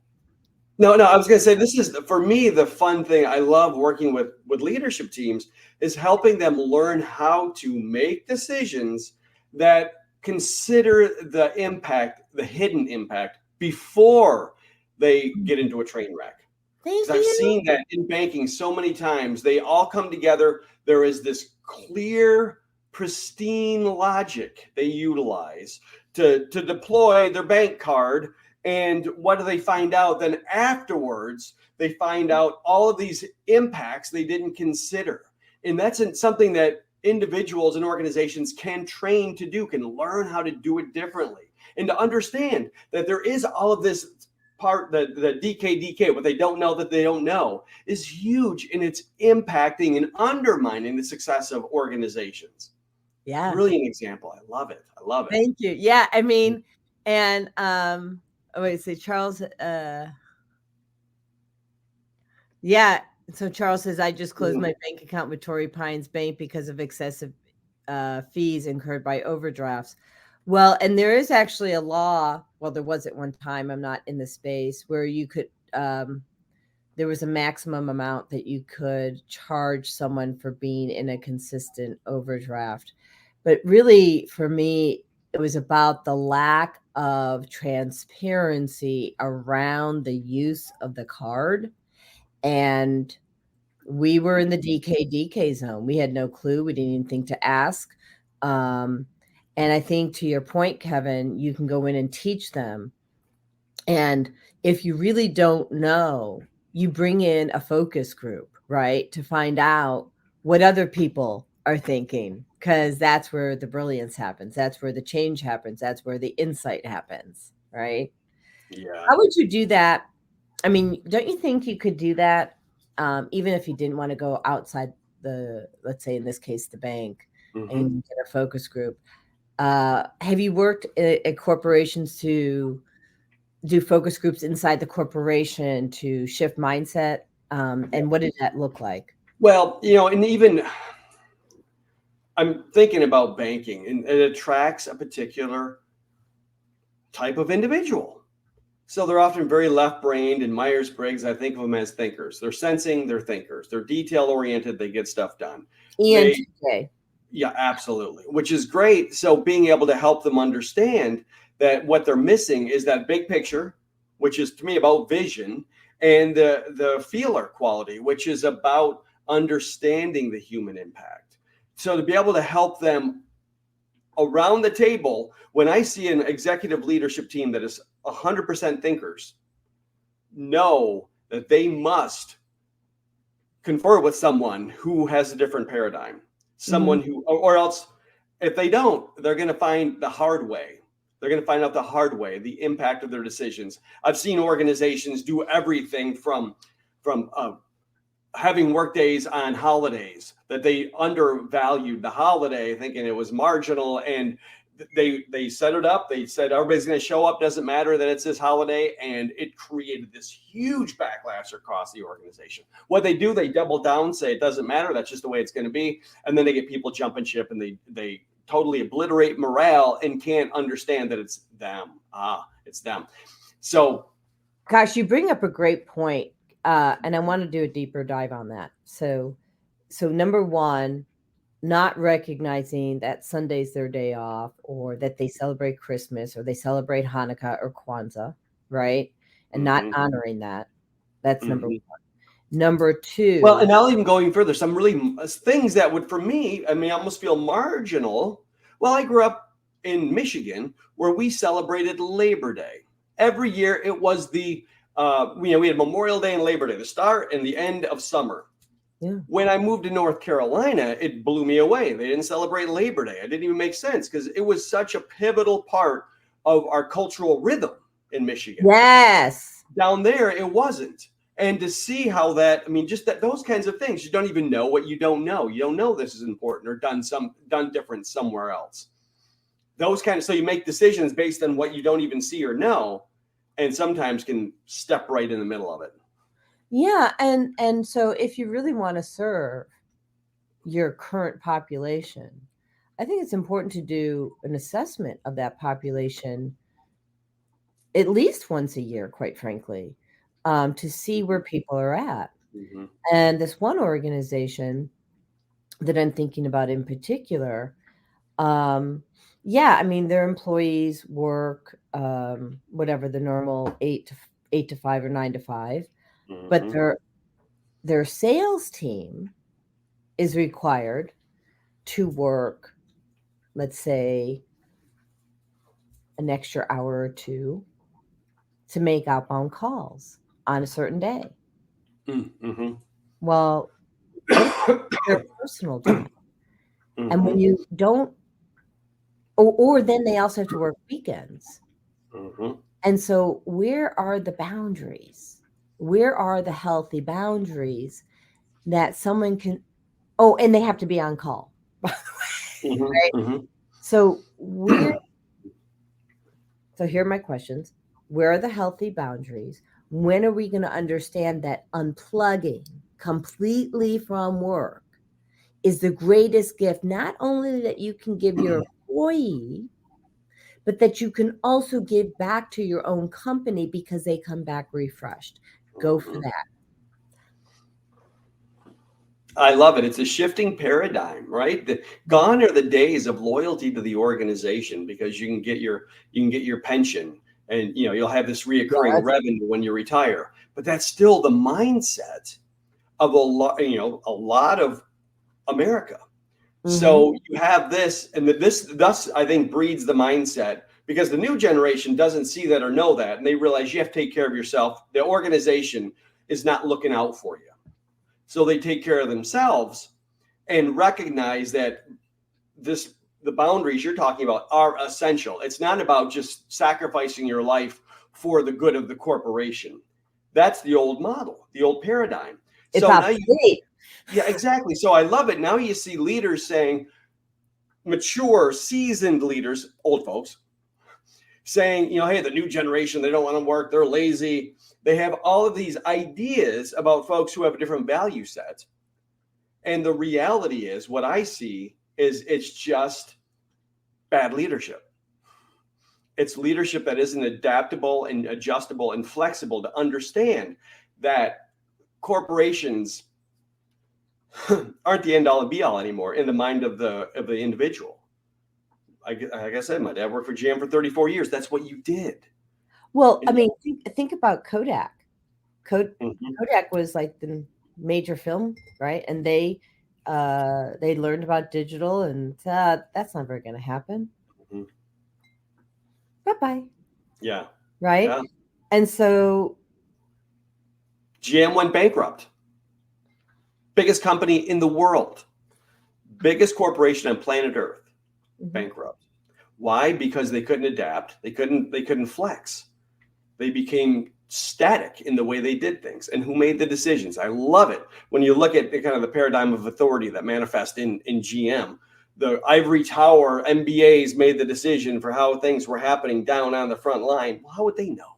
No, I was going to say, this is, for me, the fun thing. I love working with leadership teams is helping them learn how to make decisions that consider the impact, the hidden impact, before they get into a train wreck. Because I've seen that in banking so many times. They all come together. There is this clear, pristine logic they utilize to deploy their bank card. And what do they find out? Then afterwards, they find out all of these impacts they didn't consider. And that's something that individuals and organizations can train to do, can learn how to do it differently. And to understand that there is all of this part, the DK, what they don't know that they don't know, is huge. And it's impacting and undermining the success of organizations. Yeah. Brilliant example. I love it. Thank you. Yeah. I mean, and Charles, yeah. So Charles says, I just closed my bank account with Torrey Pines Bank because of excessive fees incurred by overdrafts. Well, and there is actually a law. Well, there was at one time. I'm not in the space where you could. There was a maximum amount that you could charge someone for being in a consistent overdraft. But really, for me, it was about the lack of transparency around the use of the card. And we were in the DK zone. We had no clue. We didn't even think to ask. And I think to your point, Kevin, you can go in and teach them. And if you really don't know, you bring in a focus group, right, to find out what other people are thinking, because that's where the brilliance happens. That's where the change happens. That's where the insight happens, right? Yeah. How would you do that? I mean, don't you think you could do that even if you didn't want to go outside the, let's say in this case, the bank and get a focus group? Have you worked at corporations to do focus groups inside the corporation to shift mindset? And what did that look like? Well, and even I'm thinking about banking, and it attracts a particular type of individual. So they're often very left-brained, and Myers-Briggs, I think of them as thinkers. They're sensing, they're thinkers. They're detail-oriented, they get stuff done. ENTJ. Yeah, absolutely, which is great. So being able to help them understand that what they're missing is that big picture, which is to me about vision, and the feeler quality, which is about understanding the human impact. So to be able to help them around the table, when I see an executive leadership team that is 100% thinkers, know that they must confer with someone who has a different paradigm, someone who, or else if they don't, they're going to find the hard way. They're going to find out the hard way, the impact of their decisions. I've seen organizations do everything from having work days on holidays, that they undervalued the holiday, thinking it was marginal, and they set it up. They said everybody's going to show up, doesn't matter that it's this holiday, and it created this huge backlash across the organization. What they do, they double down, say it doesn't matter, that's just the way it's going to be, and then they get people jumping ship, and they totally obliterate morale and can't understand that it's them. It's them. So, gosh, you bring up a great point. And I want to do a deeper dive on that. So number one, not recognizing that Sunday's their day off, or that they celebrate Christmas, or they celebrate Hanukkah or Kwanzaa, right? And not honoring that. That's number one. Number two. Well, and I'll even go even further. Some really things that would, for me, I mean, almost feel marginal. Well, I grew up in Michigan where we celebrated Labor Day. Every year it was we had Memorial Day and Labor Day, the start and the end of summer. Yeah. When I moved to North Carolina, it blew me away. They didn't celebrate Labor Day. It didn't even make sense because it was such a pivotal part of our cultural rhythm in Michigan. Yes. Down there, it wasn't. And to see how that, I mean, just those kinds of things, you don't even know what you don't know. You don't know this is important or done different somewhere else. Those kind of, so you make decisions based on what you don't even see or know, and sometimes can step right in the middle of it. Yeah. And so if you really want to serve your current population, I think it's important to do an assessment of that population at least once a year, quite frankly, to see where people are at. Mm-hmm. And this one organization that I'm thinking about in particular, I mean, their employees work whatever the normal 8 to 5 or 9 to 5, but their sales team is required to work, let's say, an extra hour or two to make outbound calls on a certain day. Mm-hmm. Well, their personal time. Mm-hmm. And when you don't, or then they also have to work weekends. Mm-hmm. And so where are the boundaries? Where are the healthy boundaries that someone can, and they have to be on call. Mm-hmm. Right? Mm-hmm. So here are my questions. Where are the healthy boundaries? When are we going to understand that unplugging completely from work is the greatest gift, not only that you can give your employee, but that you can also give back to your own company because they come back refreshed. Go for that. I love it. It's a shifting paradigm, right? Gone are the days of loyalty to the organization because you can get your pension, and you'll have this reoccurring Yes. revenue when you retire. But that's still the mindset of a lot of America. So you have this, and this thus I think breeds the mindset, because the new generation doesn't see that or know that, and they realize you have to take care of yourself. The organization is not looking out for you. So they take care of themselves and recognize that the boundaries you're talking about are essential. It's not about just sacrificing your life for the good of the corporation. That's the old model, the old paradigm. It's So now obsolete. yeah, exactly. So I love it. Now you see leaders saying, mature, seasoned leaders, old folks, saying, hey, the new generation, they don't want to work, they're lazy. They have all of these ideas about folks who have a different value set. And the reality is, what I see is it's just bad leadership. It's leadership that isn't adaptable and adjustable and flexible to understand that corporations aren't the end all and be all anymore in the mind of the individual. Like I said, my dad worked for GM for 34 years. That's what you did. Well, I mean, think about Kodak. Mm-hmm. Kodak was like the major film, right? And they learned about digital, and that's never going to happen. Mm-hmm. Bye-bye. Yeah. Right. Yeah. And so GM went bankrupt. Biggest company in the world. Biggest corporation on planet Earth. Bankrupt. Why? Because they couldn't adapt. They couldn't flex. They became static in the way they did things. And who made the decisions? I love it when you look at kind of the paradigm of authority that manifests in GM. The ivory tower MBAs made the decision for how things were happening down on the front line. Well, how would they know?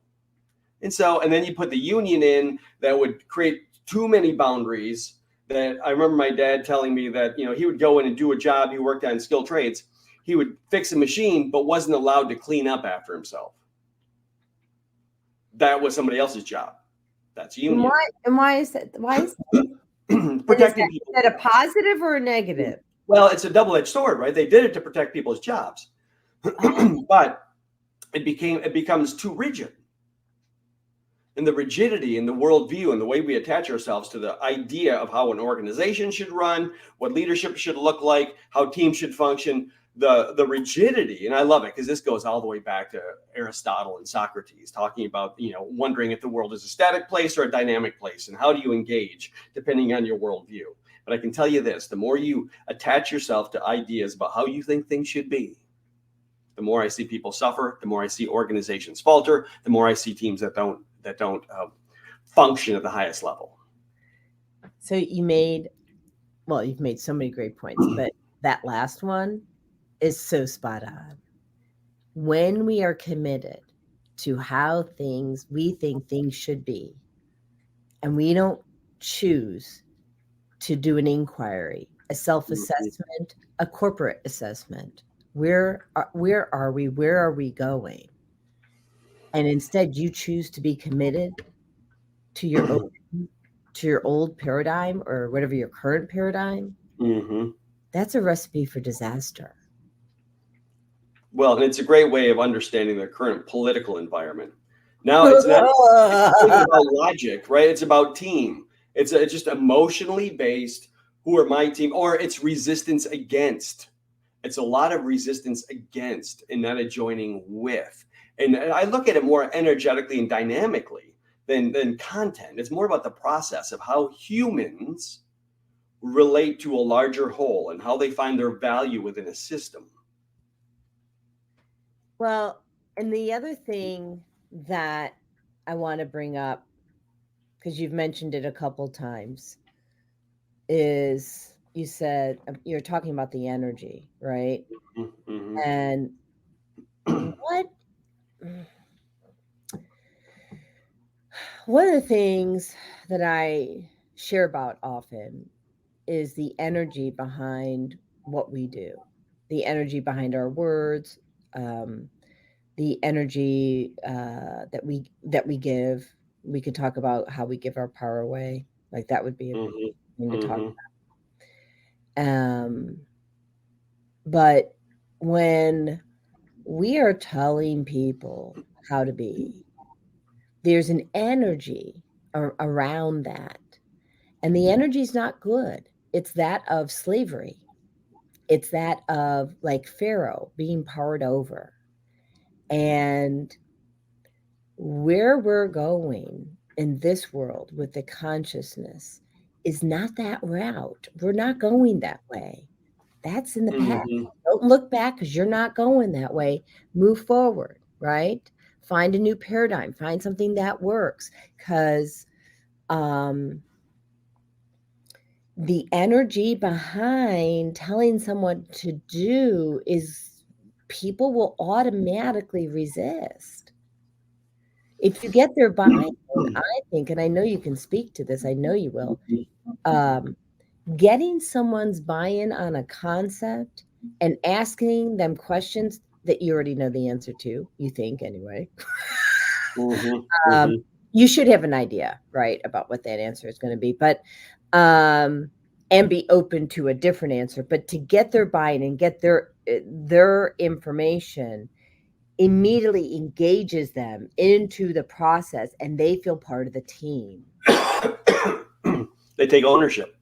And then you put the union in that would create too many boundaries. That I remember my dad telling me that he would go in and do a job. He worked on skilled trades. He would fix a machine, but wasn't allowed to clean up after himself. That was somebody else's job. That's union. Why is that? Why is that? Protecting people. Is that a positive or a negative? Well, it's a double-edged sword, right? They did it to protect people's jobs, but it becomes too rigid. And the rigidity and the worldview and the way we attach ourselves to the idea of how an organization should run, what leadership should look like, how teams should function, the rigidity. And I love it because this goes all the way back to Aristotle and Socrates, talking about, wondering if the world is a static place or a dynamic place, and how do you engage depending on your worldview. But I can tell you this, the more you attach yourself to ideas about how you think things should be, the more I see people suffer, the more I see organizations falter, the more I see teams that don't function at the highest level. So you've made so many great points, but that last one is so spot on. When we are committed to how we think things should be, and we don't choose to do an inquiry, a self-assessment, a corporate assessment, where are we? Where are we going? And instead you choose to be committed to your old paradigm, or whatever your current paradigm, that's a recipe for disaster. Well, and it's a great way of understanding the current political environment. Now it's not about logic, right? It's about team. It's just emotionally based. Who are my team? Or it's resistance against. It's a lot of resistance against and not a joining with. And I look at it more energetically and dynamically than content. It's more about the process of how humans relate to a larger whole and how they find their value within a system. Well, and the other thing that I want to bring up, because you've mentioned it a couple times, is you said you're talking about the energy, right? Mm-hmm. And one of the things that I share about often is the energy behind what we do, the energy behind our words, the energy that we give. We could talk about how we give our power away. Like that would be a thing to talk about. But when we are telling people how to be, there's an energy around that. And the energy is not good. It's that of slavery. It's that of like Pharaoh being powered over. And where we're going in this world with the consciousness is not that route. We're not going that way. That's in the past. Don't look back because you're not going that way. Move forward, right? Find a new paradigm. Find something that works because the energy behind telling someone to do is people will automatically resist. If you get their buy-in, I think, and I know you can speak to this, I know you will, getting someone's buy-in on a concept and asking them questions that you already know the answer to, you think anyway. You should have an idea, right, about what that answer is going to be, but and be open to a different answer. But to get their buy-in and get their information immediately engages them into the process, and they feel part of the team. They take ownership.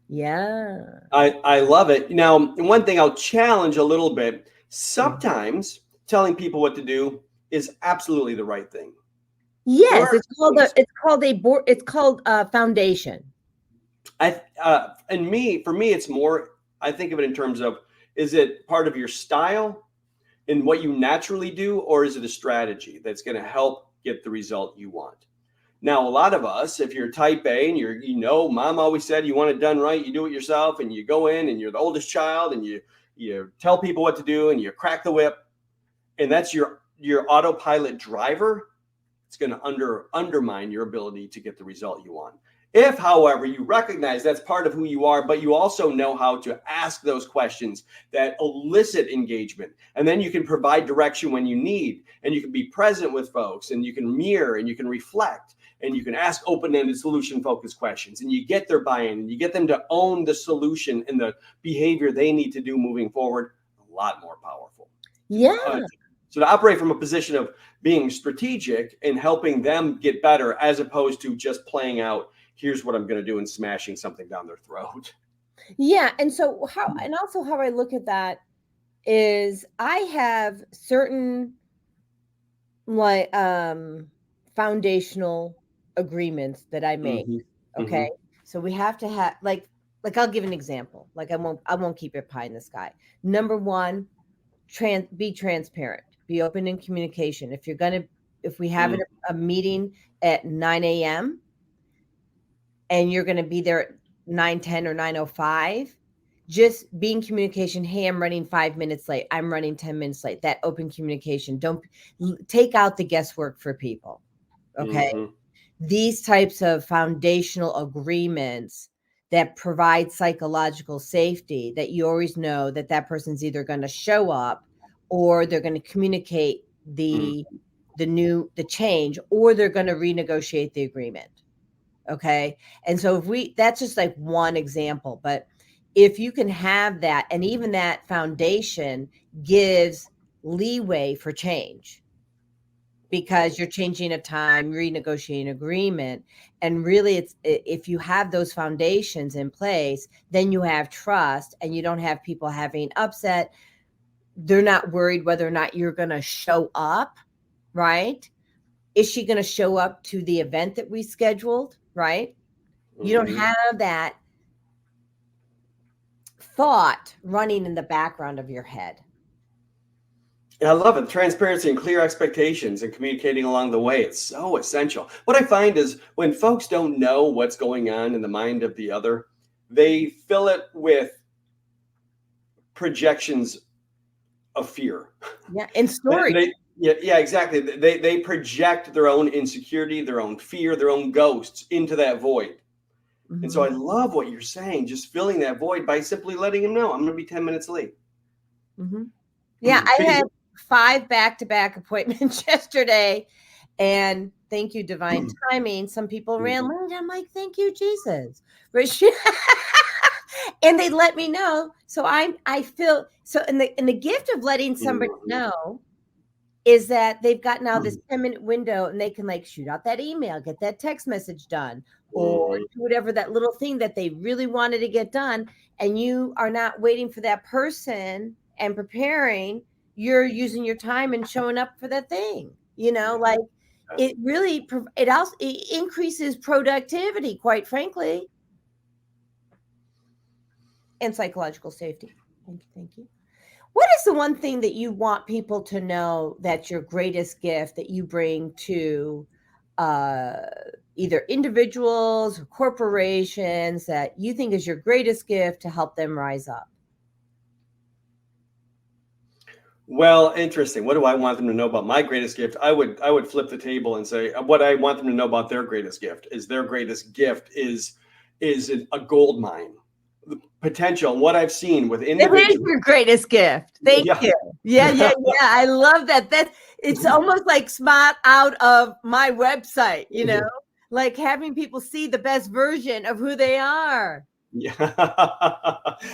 Yeah. I love it. Now, one thing I'll challenge a little bit, sometimes telling people what to do is absolutely the right thing. Yes, it's called a foundation. For me, it's more, I think of it in terms of, is it part of your style and what you naturally do, or is it a strategy that's going to help get the result you want? Now, a lot of us, if you're type A and mom always said you want it done right, you do it yourself, and you go in and you're the oldest child and you tell people what to do and you crack the whip, and that's your autopilot driver. It's going to undermine your ability to get the result you want. If, however, you recognize that's part of who you are, but you also know how to ask those questions that elicit engagement, and then you can provide direction when you need, and you can be present with folks, and you can mirror, and you can reflect, and you can ask open-ended solution-focused questions, and you get their buy-in, and you get them to own the solution and the behavior they need to do moving forward, a lot more powerful. Yeah. So to operate from a position of being strategic and helping them get better, as opposed to just playing out, here's what I'm going to do and smashing something down their throat. Yeah. And so how I look at that is I have certain like foundational agreements that I make. Okay. So we have to have like I'll give an example. Like I won't keep it pie in the sky. Number one, be transparent, be open in communication. If we have a meeting at 9 a.m. and you're going to be there at 9:10 or 9:05, just be in communication. Hey, I'm running 5 minutes late. I'm running 10 minutes late. That open communication. Don't take out the guesswork for people. Okay. These types of foundational agreements that provide psychological safety, that you always know that that person's either going to show up or they're going to communicate the change, or they're going to renegotiate the agreement. Okay. And so that's just like one example, but if you can have that, and even that foundation gives leeway for change, because you're changing a time, renegotiating agreement. And really if you have those foundations in place, then you have trust, and you don't have people having upset. They're not worried whether or not you're going to show up, right? Is she going to show up to the event that we scheduled, right? You don't have that thought running in the background of your head. I love it. Transparency and clear expectations and communicating along the way. It's so essential. What I find is when folks don't know what's going on in the mind of the other, they fill it with projections of fear. Yeah, and stories. Yeah, exactly. They project their own insecurity, their own fear, their own ghosts into that void. And so I love what you're saying, just filling that void by simply letting him know I'm going to be 10 minutes late. Yeah, I had 5 back-to-back appointments yesterday, and thank you, divine timing. Some people ran late. I'm like, thank you, Jesus. And they let me know. So I feel so. And the gift of letting somebody know is that they've got now this 10-minute window, and they can like shoot out that email, get that text message done, or do whatever, that little thing that they really wanted to get done. And you are not waiting for that person and preparing. You're using your time and showing up for that thing. Like it really, it increases productivity, quite frankly, and psychological safety. Thank you. What is the one thing that you want people to know that's your greatest gift that you bring to either individuals or corporations that you think is your greatest gift to help them rise up? Well, interesting. What do I want them to know about my greatest gift? I would flip the table and say what I want them to know about their greatest gift is a gold mine. The potential, what I've seen with individuals. It is your greatest gift. Thank you. Yeah. I love that. It's almost like smart out of my website, like having people see the best version of who they are. Yeah.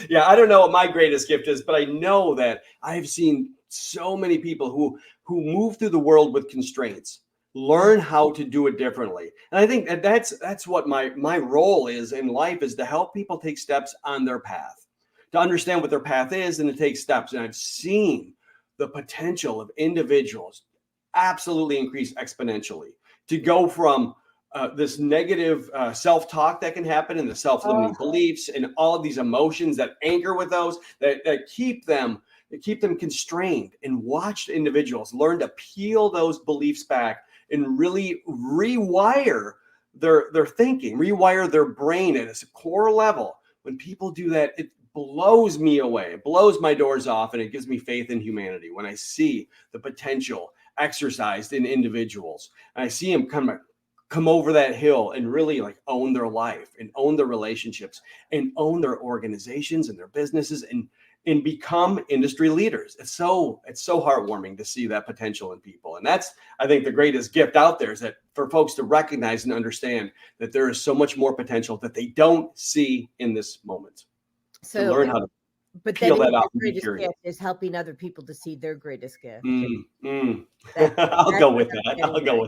Yeah. I don't know what my greatest gift is, but I know that I've seen so many people who move through the world with constraints, learn how to do it differently. And I think that's what my role is in life, is to help people take steps on their path, to understand what their path is and to take steps. And I've seen the potential of individuals absolutely increase exponentially, to go from this negative self-talk that can happen, and the self-limiting beliefs and all of these emotions that anchor with those that keep them constrained, and watch individuals learn to peel those beliefs back and really rewire their thinking, rewire their brain at a core level. When people do that, it blows me away. It blows my doors off, and it gives me faith in humanity when I see the potential exercised in individuals. And I see them come over that hill and really like own their life and own their relationships and own their organizations and their businesses and become industry leaders. It's so heartwarming to see that potential in people. And that's, I think, the greatest gift out there, is that for folks to recognize and understand that there is so much more potential that they don't see in this moment. So to learn how to peel that out. The greatest gift is helping other people to see their greatest gift. I'll go with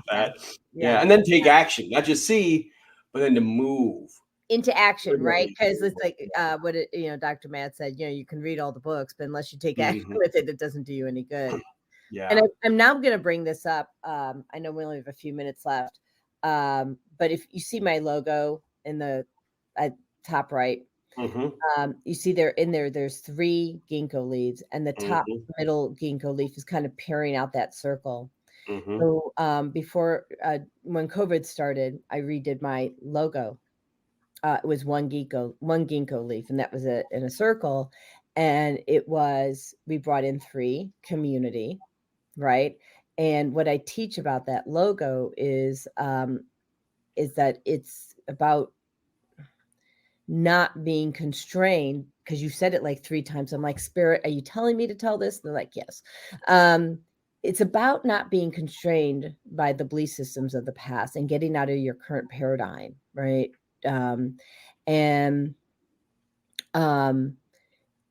that. Yeah. And then take action, not just see, but then to move into action, right? Because it's like what Dr. Matt said, you can read all the books, but unless you take action with it, it doesn't do you any good. Yeah. And I'm now going to bring this up. I know we only have a few minutes left, but if you see my logo in the top right, you see there's 3 ginkgo leaves, and the top middle ginkgo leaf is kind of pairing out that circle. So before when COVID started, I redid my logo. It was one ginkgo leaf, and that was in a circle. And we brought in 3 community, right? And what I teach about that logo is that it's about not being constrained, because you said it like 3 times. I'm like, Spirit, are you telling me to tell this? And they're like, yes. It's about not being constrained by the belief systems of the past and getting out of your current paradigm, right? The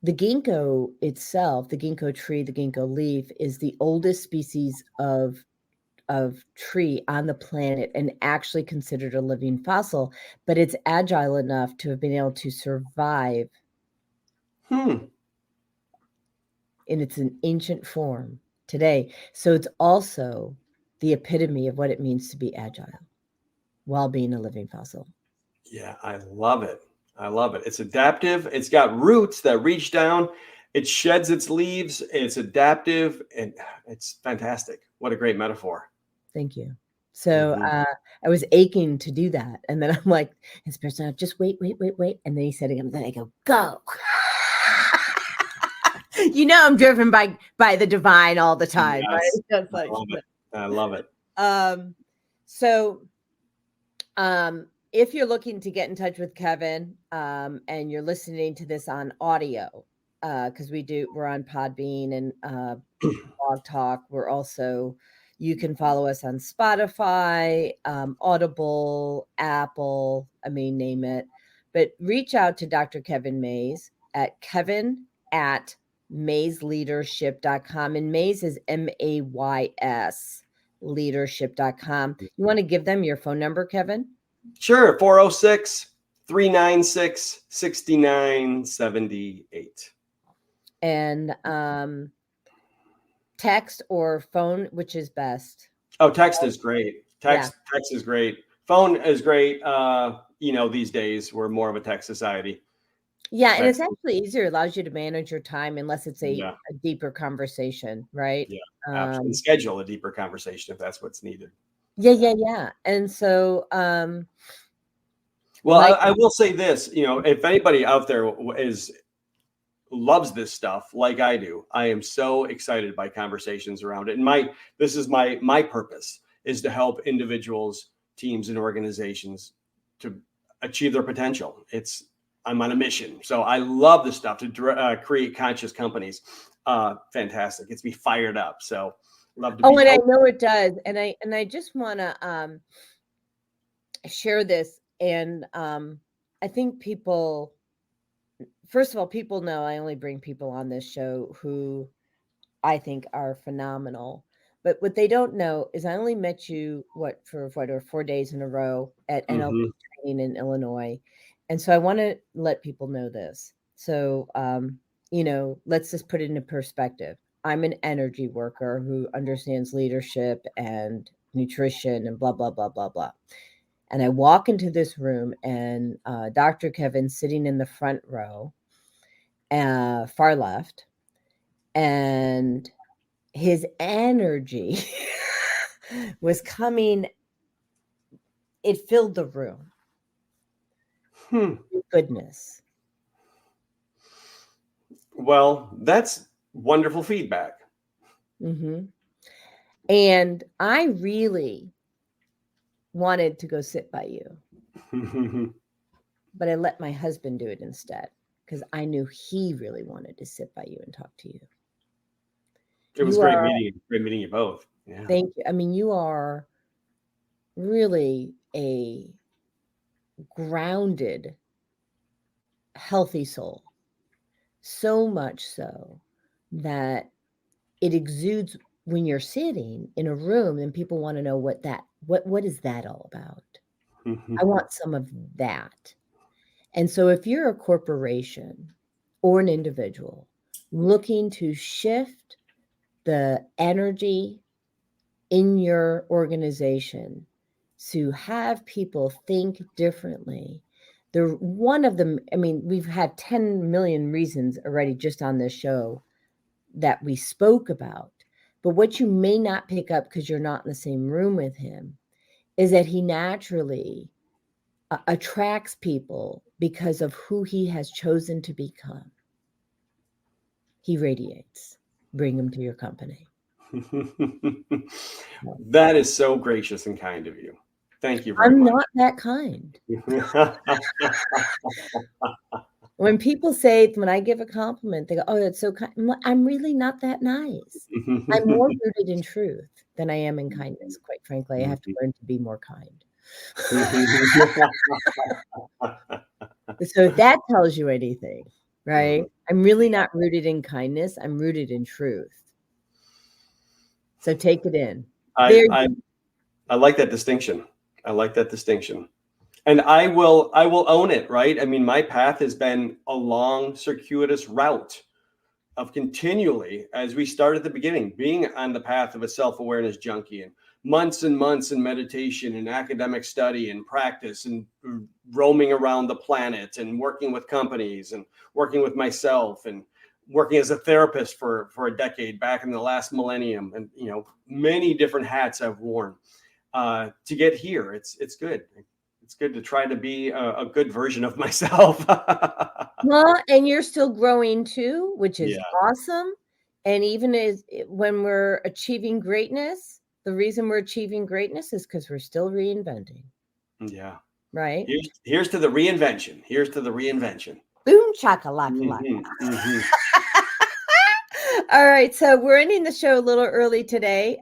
ginkgo itself, the ginkgo tree, the ginkgo leaf, is the oldest species of tree on the planet and actually considered a living fossil, but it's agile enough to have been able to survive in its ancient form today. So it's also the epitome of what it means to be agile while being a living fossil. Yeah, I love it. It's adaptive. It's got roots that reach down. It sheds its leaves. It's adaptive, and it's fantastic. What a great metaphor. Thank you. So I was aching to do that. And then I'm like, this person, just wait. And then he said again, then I go. I'm driven by the divine all the time. Yes. Right? Just like, I love it. if you're looking to get in touch with Kevin, and you're listening to this on audio, because we're on Podbean and Blog Talk. We're also, you can follow us on Spotify, Audible, Apple, name it. But reach out to Dr. Kevin Mays at kevin@maysleadership.com. And Mays is MAYS leadership.com. You want to give them your phone number, Kevin? Sure. 406-396-6978. And text or phone, which is best? Oh, text is great. Text is great. Phone is great. These days we're more of a text society. Yeah, and it's actually easier. It allows you to manage your time unless it's a Yeah. deeper conversation, right? Yeah, absolutely. Schedule a deeper conversation if that's what's needed. Yeah. And so, well, I will say this, if anybody out there loves this stuff like I do, I am so excited by conversations around it. And this is my purpose, is to help individuals, teams, and organizations to achieve their potential. I'm on a mission. So I love this stuff to create conscious companies. Fantastic. It's me fired up. So love to be. And I know it does. And I just want to share this. And I think first of all, people know I only bring people on this show who I think are phenomenal. But what they don't know is I only met you, for 4 days in a row at NLP training in Illinois. And so I want to let people know this. So, let's just put it into perspective. I'm an energy worker who understands leadership and nutrition and blah, blah, blah, blah, blah. And I walk into this room and Dr. Kevin sitting in the front row, far left, and his energy was coming. It filled the room. Goodness. Well, that's wonderful feedback. Mm-hmm. And I really wanted to go sit by you, but I let my husband do it instead because I knew he really wanted to sit by you and talk to you. It was great meeting you both. Yeah. Thank you. You are really a grounded, healthy soul. So much so that it exudes when you're sitting in a room and people want to know what is that all about? I want some of that. And so if you're a corporation or an individual looking to shift the energy in your organization to have people think differently, one of them, we've had 10 million reasons already just on this show that we spoke about. But what you may not pick up because you're not in the same room with him is that he naturally attracts people because of who he has chosen to become. He radiates. Bring him to your company. That is so gracious and kind of you. Thank you very much. I'm not that kind. When people say, when I give a compliment, they go, "Oh, that's so kind." I'm really not that nice. I'm more rooted in truth than I am in kindness. Quite frankly, I have to learn to be more kind. So if that tells you anything, right? I'm really not rooted in kindness. I'm rooted in truth. So take it in. I like that distinction. And I will own it, right? My path has been a long, circuitous route of continually, as we started at the beginning, being on the path of a self-awareness junkie, and months in meditation and academic study and practice and roaming around the planet and working with companies and working with myself and working as a therapist for a decade back in the last millennium, and many different hats I've worn to get here. It's good. It's good to try to be a good version of myself. Well, and you're still growing too, which is awesome. And even when we're achieving greatness, the reason we're achieving greatness is because we're still reinventing. Yeah. right? Here's to the reinvention. Here's to the reinvention. Boom, chakalaka. All right, so we're ending the show a little early today.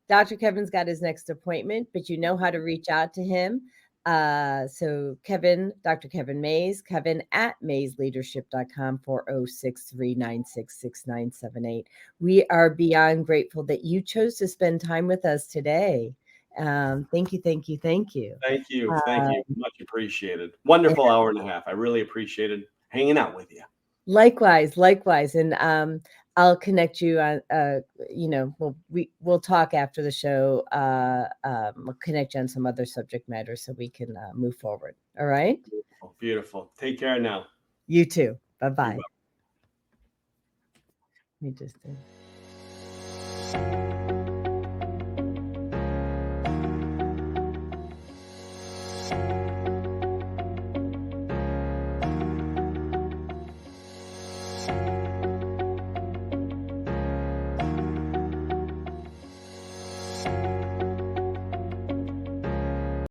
Dr. Kevin's got his next appointment, but you know how to reach out to him. So Kevin, Dr. Kevin Mays, Kevin at maysleadership.com, 406-396-6978. We are beyond grateful that you chose to spend time with us today. Thank you. Thank you. Thank you. Much appreciated. Wonderful hour and a half. I really appreciated hanging out with you. Likewise. And I'll connect you on, we'll talk after the show. We'll connect you on some other subject matter so we can move forward. All right. Beautiful. Take care now. You too. Bye-bye. You just did.